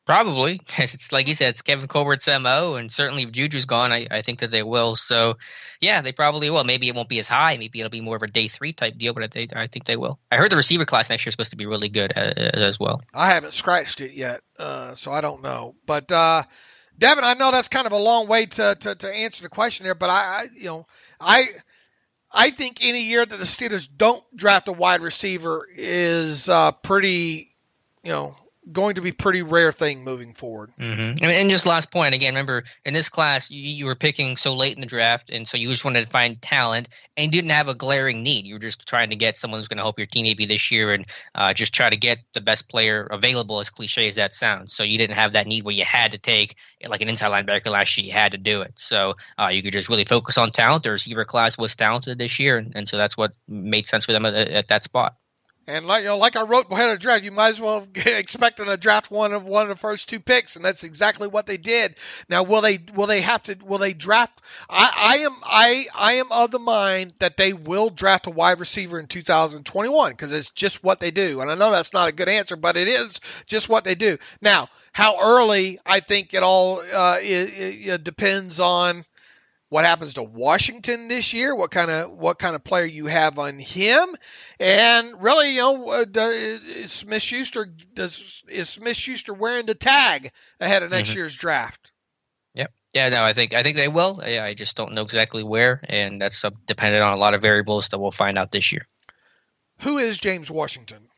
Probably. It's like you said, it's Kevin Colbert's MO, and certainly if Juju's gone, I think that they will. So, yeah, they probably will. Maybe it won't be as high. Maybe it'll be more of a day 3 type deal, but I think they will. I heard the receiver class next year is supposed to be really good as well. I haven't scratched it yet, so I don't know. But, Devin, I know that's kind of a long way to answer the question there, but I think any year that the Steelers don't draft a wide receiver is pretty, going to be pretty rare thing moving forward. Mm-hmm. And just last point, again, remember in this class, you were picking so late in the draft, and so you just wanted to find talent and didn't have a glaring need. You were just trying to get someone who's going to help your team maybe this year and just try to get the best player available, as cliche as that sounds. So you didn't have that need where you had to take like an inside linebacker last year. You had to do it. So you could just really focus on talent. The receiver class was talented this year, and so that's what made sense for them at that spot. And like I wrote ahead of the draft, you might as well expect them to draft one of the first 2 picks, and that's exactly what they did. Now, will they draft? I am of the mind that they will draft a wide receiver in 2021 because it's just what they do. And I know that's not a good answer, but it is just what they do. Now, how early? I think it all it depends on what happens to Washington this year, what kind of player you have on him, and really, is Smith-Schuster wearing the tag ahead of next year's draft? Yep. Yeah. No, I think they will. Yeah, I just don't know exactly where, and that's dependent on a lot of variables that we'll find out this year. Who is James Washington?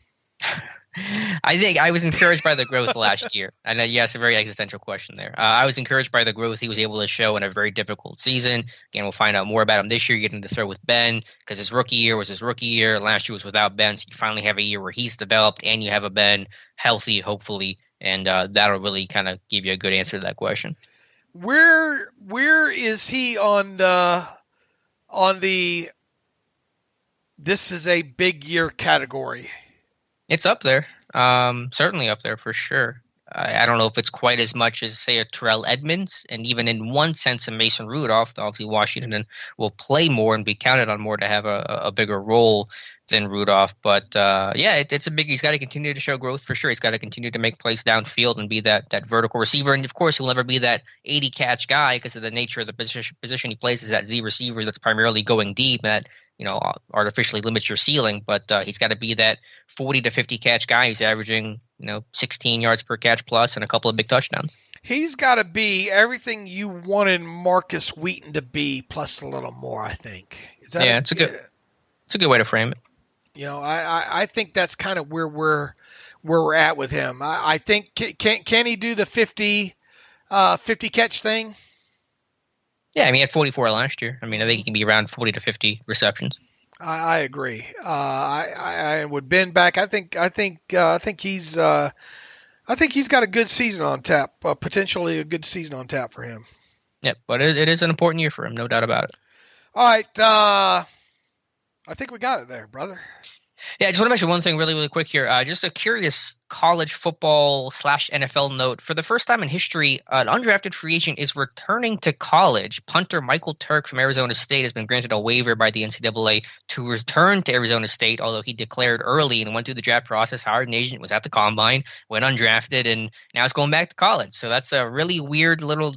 I think I was encouraged by the growth last year. I know you asked a very existential question there. I was encouraged by the growth he was able to show in a very difficult season. Again, we'll find out more about him this year, getting to throw with Ben, because his rookie year was his rookie year. Last year was without Ben, so you finally have a year where he's developed and you have a Ben healthy, hopefully, and that'll really kind of give you a good answer to that question. Where is he on the this is a big year category? It's up there. Certainly up there for sure. I don't know if it's quite as much as, say, a Terrell Edmunds, and even in one sense a Mason Rudolph. Obviously, Washington will play more and be counted on more to have a bigger role than Rudolph. But, it's a big – he's got to continue to show growth for sure. He's got to continue to make plays downfield and be that vertical receiver. And, of course, he'll never be that 80-catch guy because of the nature of the position he plays is that Z receiver that's primarily going deep that, artificially limits your ceiling. But he's got to be that 40 to 50-catch guy who's averaging, 16 yards per catch plus and a couple of big touchdowns. He's got to be everything you wanted Marcus Wheaton to be plus a little more, I think. It's a good way to frame it. I think that's kind of where we're at with him. I think can he do the 50 catch thing? Yeah, he had 44 last year. I think he can be around 40 to 50 receptions. I agree. I with Ben back, I think he's got a good season on tap. Potentially a good season on tap for him. Yep, but it is an important year for him, no doubt about it. All right. I think we got it there, brother. Yeah, I just want to mention one thing really, really quick here. Just a curious college football / NFL note. For the first time in history, an undrafted free agent is returning to college. Punter Michael Turk from Arizona State has been granted a waiver by the NCAA to return to Arizona State, although he declared early and went through the draft process, hired an agent, was at the combine, went undrafted, and now it's going back to college. So that's a really weird little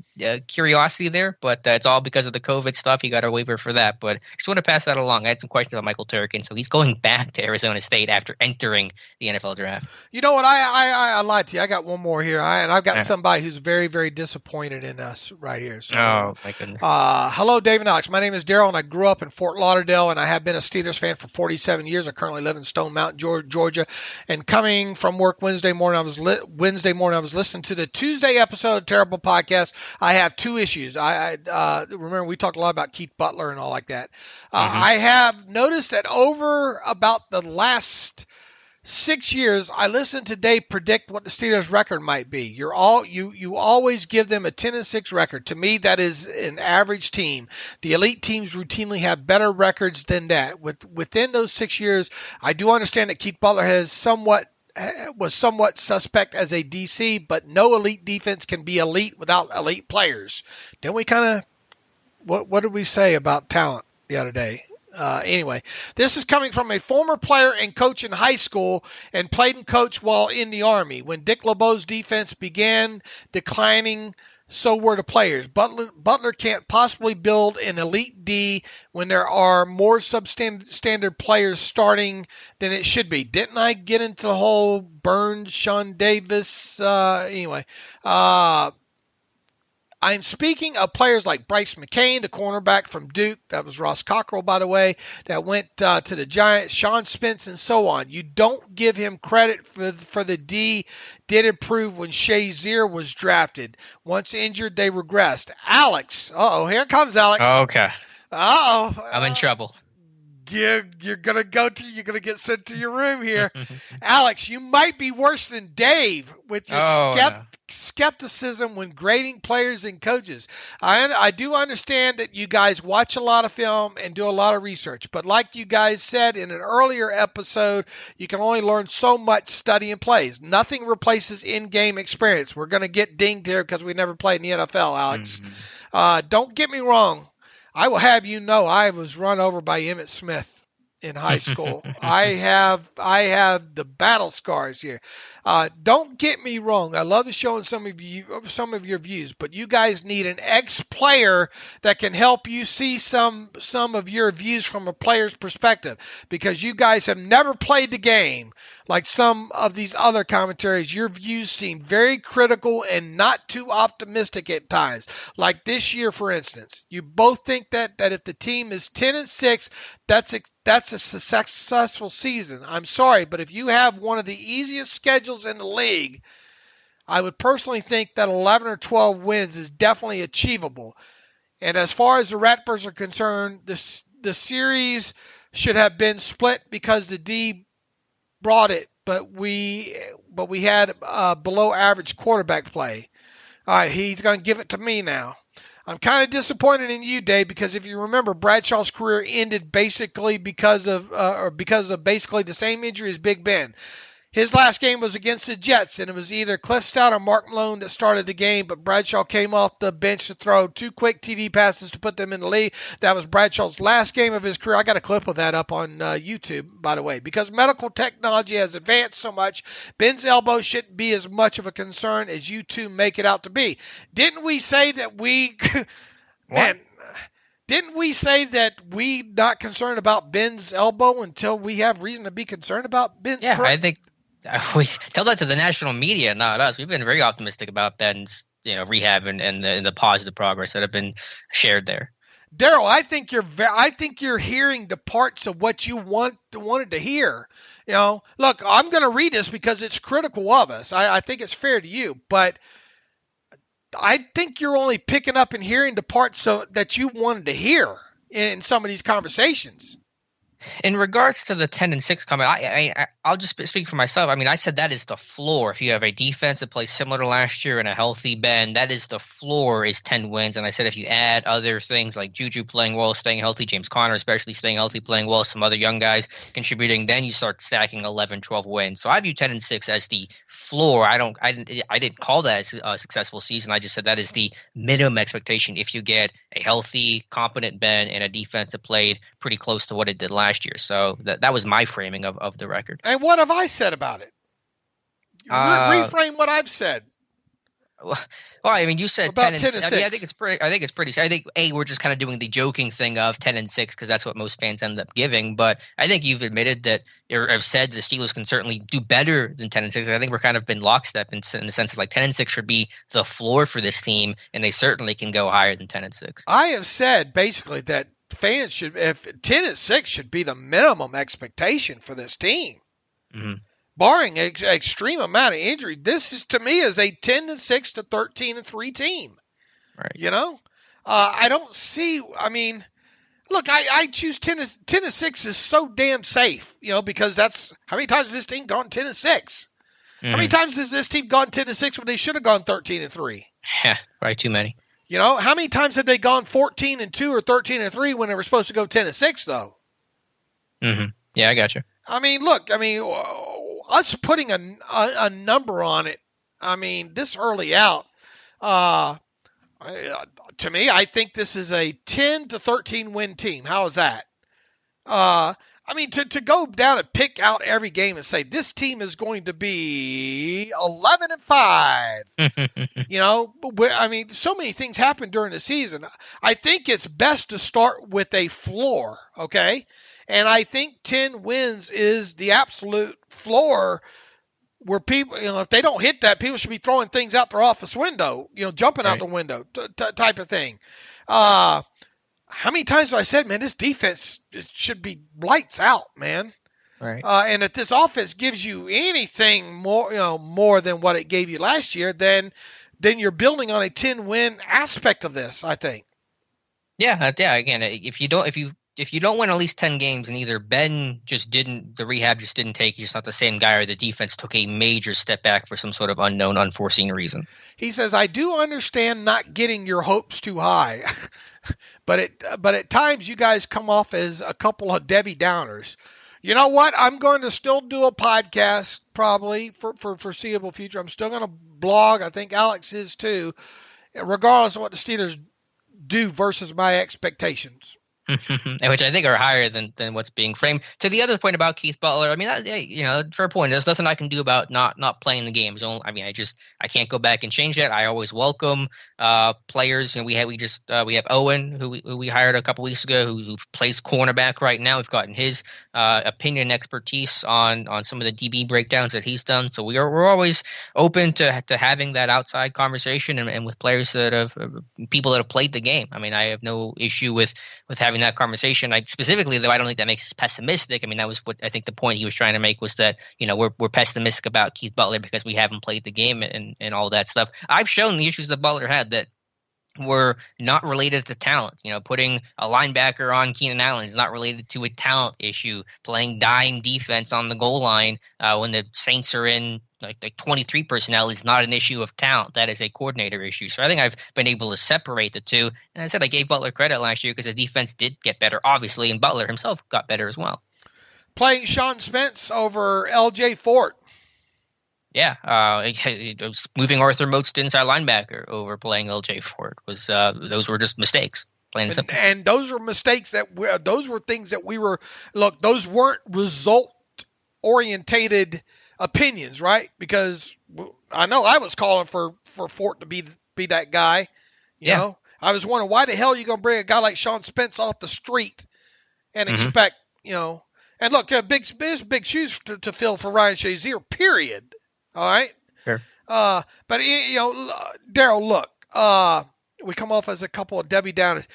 curiosity there, but it's all because of the COVID stuff. He got a waiver for that, but I just want to pass that along. I had some questions about Michael Turk, and so he's going back to Arizona State after entering the NFL draft. You know what? I lied to you. I got one more here, and I've got somebody who's very, very disappointed in us right here. So, oh, my goodness. Hello, Dave and Alex. My name is Daryl, and I grew up in Fort Lauderdale, and I have been a Steelers fan for 47 years. I currently live in Stone Mountain, Georgia. And coming from work Wednesday morning, I was listening to the Tuesday episode of Terrible Podcast. I have two issues. I remember we talked a lot about Keith Butler and all like that. I have noticed that over about the last 6 years, I listened to Dave predict what the Steelers' record might be. You always give them a 10-6 record. To me, that is an average team. The elite teams routinely have better records than that. Within those 6 years, I do understand that Keith Butler was somewhat suspect as a DC, but no elite defense can be elite without elite players. Didn't we kind of what did we say about talent the other day? Anyway, this is coming from a former player and coach in high school and played and coached while in the Army. When Dick LeBeau's defense began declining, so were the players. Butler can't possibly build an elite D when there are more substandard players starting than it should be. Didn't I get into the whole Burns, Sean Davis? Anyway, I'm speaking of players like Bryce McCain, the cornerback from Duke. That was Ross Cockrell, by the way, that went to the Giants, Sean Spence, and so on. You don't give him credit for the D did improve when Shazier was drafted. Once injured, they regressed. Alex. Here comes Alex. Okay. I'm in trouble. You're gonna get sent to your room here. Alex, you might be worse than Dave with your skepticism when grading players and coaches. I do understand that you guys watch a lot of film and do a lot of research, but like you guys said in an earlier episode, you can only learn so much studying plays. Nothing replaces in-game experience. We're going to get dinged here because we never played in the NFL, Alex. Don't get me wrong. I will have you know I was run over by Emmitt Smith in high school. I have the battle scars here. Don't get me wrong. I love the show and some of your views, but you guys need an ex-player that can help you see some of your views from a player's perspective, because you guys have never played the game. Like some of these other commentaries, your views seem very critical and not too optimistic at times. Like this year, for instance, you both think that if the team is 10-6, that's a successful season. I'm sorry, but if you have one of the easiest schedules in the league, I would personally think that 11 or 12 wins is definitely achievable. And as far as the Ratbirds are concerned, the series should have been split because the D brought it, but we had below average quarterback play. All right, he's going to give it to me now. I'm kind of disappointed in you, Dave, because if you remember, Bradshaw's career ended basically because of basically the same injury as Big Ben. His last game was against the Jets, and it was either Cliff Stout or Mark Malone that started the game, but Bradshaw came off the bench to throw 2 quick TD passes to put them in the lead. That was Bradshaw's last game of his career. I got a clip of that up on YouTube, by the way. Because medical technology has advanced so much, Ben's elbow shouldn't be as much of a concern as you two make it out to be. Didn't we say that we... Man, didn't we say that we not concerned about Ben's elbow until we have reason to be concerned about Ben's... Yeah, I think... We tell that to the national media, not us. We've been very optimistic about Ben's, rehab and the positive progress that have been shared there. Daryl, I think you're hearing the parts of what you wanted to hear. Look, I'm going to read this because it's critical of us. I think it's fair to you, but I think you're only picking up and hearing the parts that you wanted to hear in some of these conversations. In regards to the 10-6 comment, I'll just speak for myself. I mean, I said that is the floor. If you have a defense that plays similar to last year and a healthy Ben, that is the floor is 10 wins. And I said if you add other things like Juju playing well, staying healthy, James Conner especially staying healthy, playing well, some other young guys contributing, then you start stacking 11, 12 wins. So I view 10-6 as the floor. I didn't call that a successful season. I just said that is the minimum expectation if you get a healthy, competent Ben and a defense that played pretty close to what it did last year. So that was my framing of the record. And what have I said about it? Reframe what I've said. Well, I mean, you said about 10-6. I mean, I think it's pretty. I think we're just kind of doing the joking thing of 10-6 because that's what most fans end up giving. But I think you've admitted that, or have said the Steelers can certainly do better than 10-6. I think we're kind of been lockstep in the sense of like 10-6 should be the floor for this team, and they certainly can go higher than 10-6. I have said basically that fans should, if 10-6 should be the minimum expectation for this team. Mm-hmm. Barring an extreme amount of injury, this is to me is a 10-6 to 13-3 team. Right. You know, I don't see. I mean, look, I choose 10-6 is so damn safe. You know, because that's how many times has this team gone 10-6. Mm-hmm. How many times has this team gone 10-6 when they should have gone 13-3? Yeah, probably too many. You know, how many times have they gone 14-2 or 13-3 when they were supposed to go 10-6 though? Mm-hmm. Yeah, I got you. I mean, look, us putting a number on it, I mean, this early out, to me, I think this is a 10 to 13 win team. How is that? I mean, to go down and pick out every game and say this team is going to be 11-5, you know, I mean, so many things happen during the season. I think it's best to start with a floor, okay? And I think 10 wins is the absolute floor where people, you know, if they don't hit that, people should be throwing things out their office window, you know, jumping out the window type of thing. How many times have I said, man, this defense it should be lights out, man. Right. And if this offense gives you anything more, you know, more than what it gave you last year, then you're building on a 10-win aspect of this, I think. Yeah. Again, if you don't win at least 10 games and either Ben the rehab just didn't take, he's just not the same guy, or the defense took a major step back for some sort of unknown, unforeseen reason. He says, I do understand not getting your hopes too high, but at times you guys come off as a couple of Debbie Downers. You know what? I'm going to still do a podcast probably for foreseeable future. I'm still going to blog. I think Alex is too, regardless of what the Steelers do versus my expectations. Which I think are higher than what's being framed. To the other point about Keith Butler, I mean, fair point. There's nothing I can do about not playing the games. I mean, I can't go back and change that. I always welcome players. You know, we have Owen, who we hired a couple weeks ago, who plays cornerback right now. We've gotten his opinion and expertise on some of the DB breakdowns that he's done. So we're always open to having that outside conversation and with players people that have played the game. I mean, I have no issue with having that conversation. Specifically, though, I don't think that makes us pessimistic. I mean, that was what I think the point he was trying to make was that, you know, we're pessimistic about Keith Butler because we haven't played the game and all that stuff. I've shown the issues that Butler had that were not related to talent. You know, putting a linebacker on Keenan Allen is not related to a talent issue. Playing dime defense on the goal line when the Saints are in like 23 personnel is not an issue of talent. That is a coordinator issue. So I think I've been able to separate the two. And I said I gave Butler credit last year because the defense did get better, obviously, and Butler himself got better as well. Playing Sean Spence over L.J. Fort. Yeah, moving Arthur Moats to inside linebacker over playing L.J. Fort was those were just mistakes. And those were mistakes those were things that those weren't result-orientated opinions, right? Because I know I was calling for Fort to be that guy. You know, I was wondering why the hell are you going to bring a guy like Sean Spence off the street and expect, you know, and look, big shoes to fill for Ryan Shazier, period. All right. Sure. But you know, Daryl, look, we come off as a couple of Debbie Downers.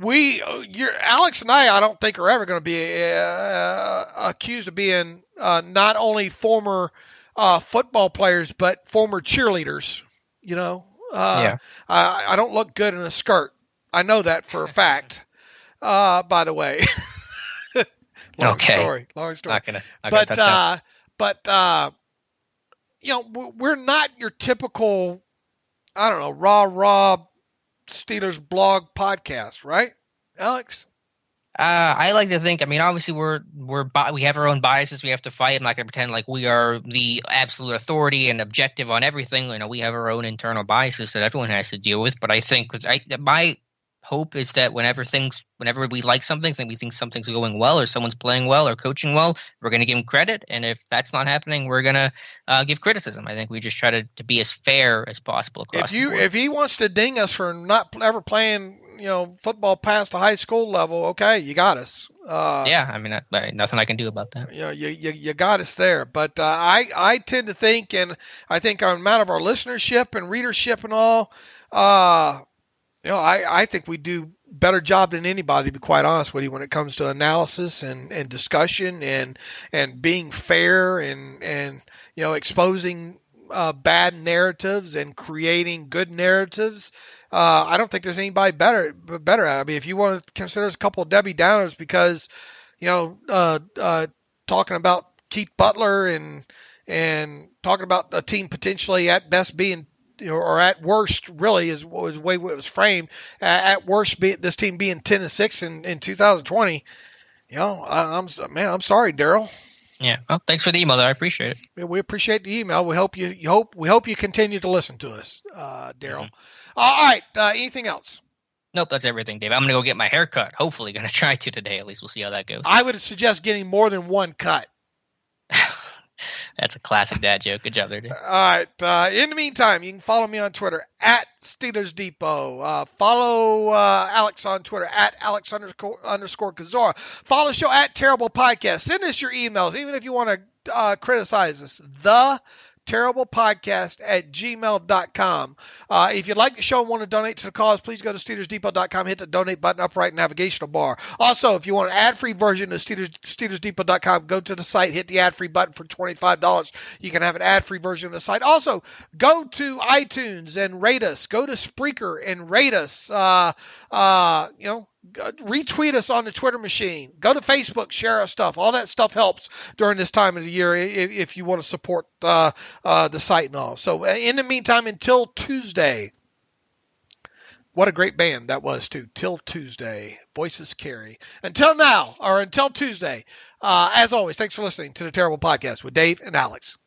Alex and I don't think are ever going to be accused of being not only former football players but former cheerleaders. You know, I don't look good in a skirt. I know that for a fact. By the way, Long Okay. story. Not gonna But touch that. we're not your typical, I don't know, rah Steelers blog podcast, right, Alex? I like to think. I mean, obviously, we have our own biases. We have to fight. I'm not going to pretend like we are the absolute authority and objective on everything. We have our own internal biases that everyone has to deal with. But I think my hope is that whenever we like something, and we think something's going well, or someone's playing well, or coaching well, we're going to give them credit. And if that's not happening, we're going to give criticism. I think we just try to be as fair as possible across the board. If he wants to ding us for not ever playing, football past the high school level, okay, you got us. Yeah, I mean, nothing I can do about that. You got us there. But I tend to think, and I think on amount of our listenership and readership and all, I think we do better job than anybody, to be quite honest with you, when it comes to analysis and discussion and being fair and exposing bad narratives and creating good narratives. I don't think there's anybody better. I mean, if you want to consider us a couple of Debbie Downers because, talking about Keith Butler and talking about a team potentially at best being, or at worst, really is the way it was framed. At worst, this team being 10-6 in 2020. I'm sorry, Daryl. Yeah. Well, thanks for the email, though. I appreciate it. We appreciate the email. We hope you continue to listen to us, Daryl. All right. Anything else? Nope, that's everything, Dave. I'm going to go get my hair cut. Hopefully going to try to today. At least we'll see how that goes. I would suggest getting more than one cut. That's a classic dad joke. Good job there, Dave. All right. In the meantime, you can follow me on Twitter at Steelers Depot. Follow Alex on Twitter at Alex __ Kozora. Follow the show at Terrible Podcast. Send us your emails, even if you want to criticize us. TheTerriblePodcast@gmail.com. If you'd like the show and want to donate to the cause, please go to SteelersDepot.com, hit the donate button up right navigational bar. Also, if you want an ad-free version of SteelersDepot.com, go to the site, hit the ad-free button for $25. You can have an ad-free version of the site. Also, go to iTunes and rate us. Go to Spreaker and rate us. Retweet us on the Twitter machine. Go to Facebook, share our stuff. All that stuff helps during this time of the year if you want to support the site and all. So in the meantime, until Tuesday, what a great band that was too. Till Tuesday, Voices Carry. Until Tuesday, as always, thanks for listening to the Terrible Podcast with Dave and Alex.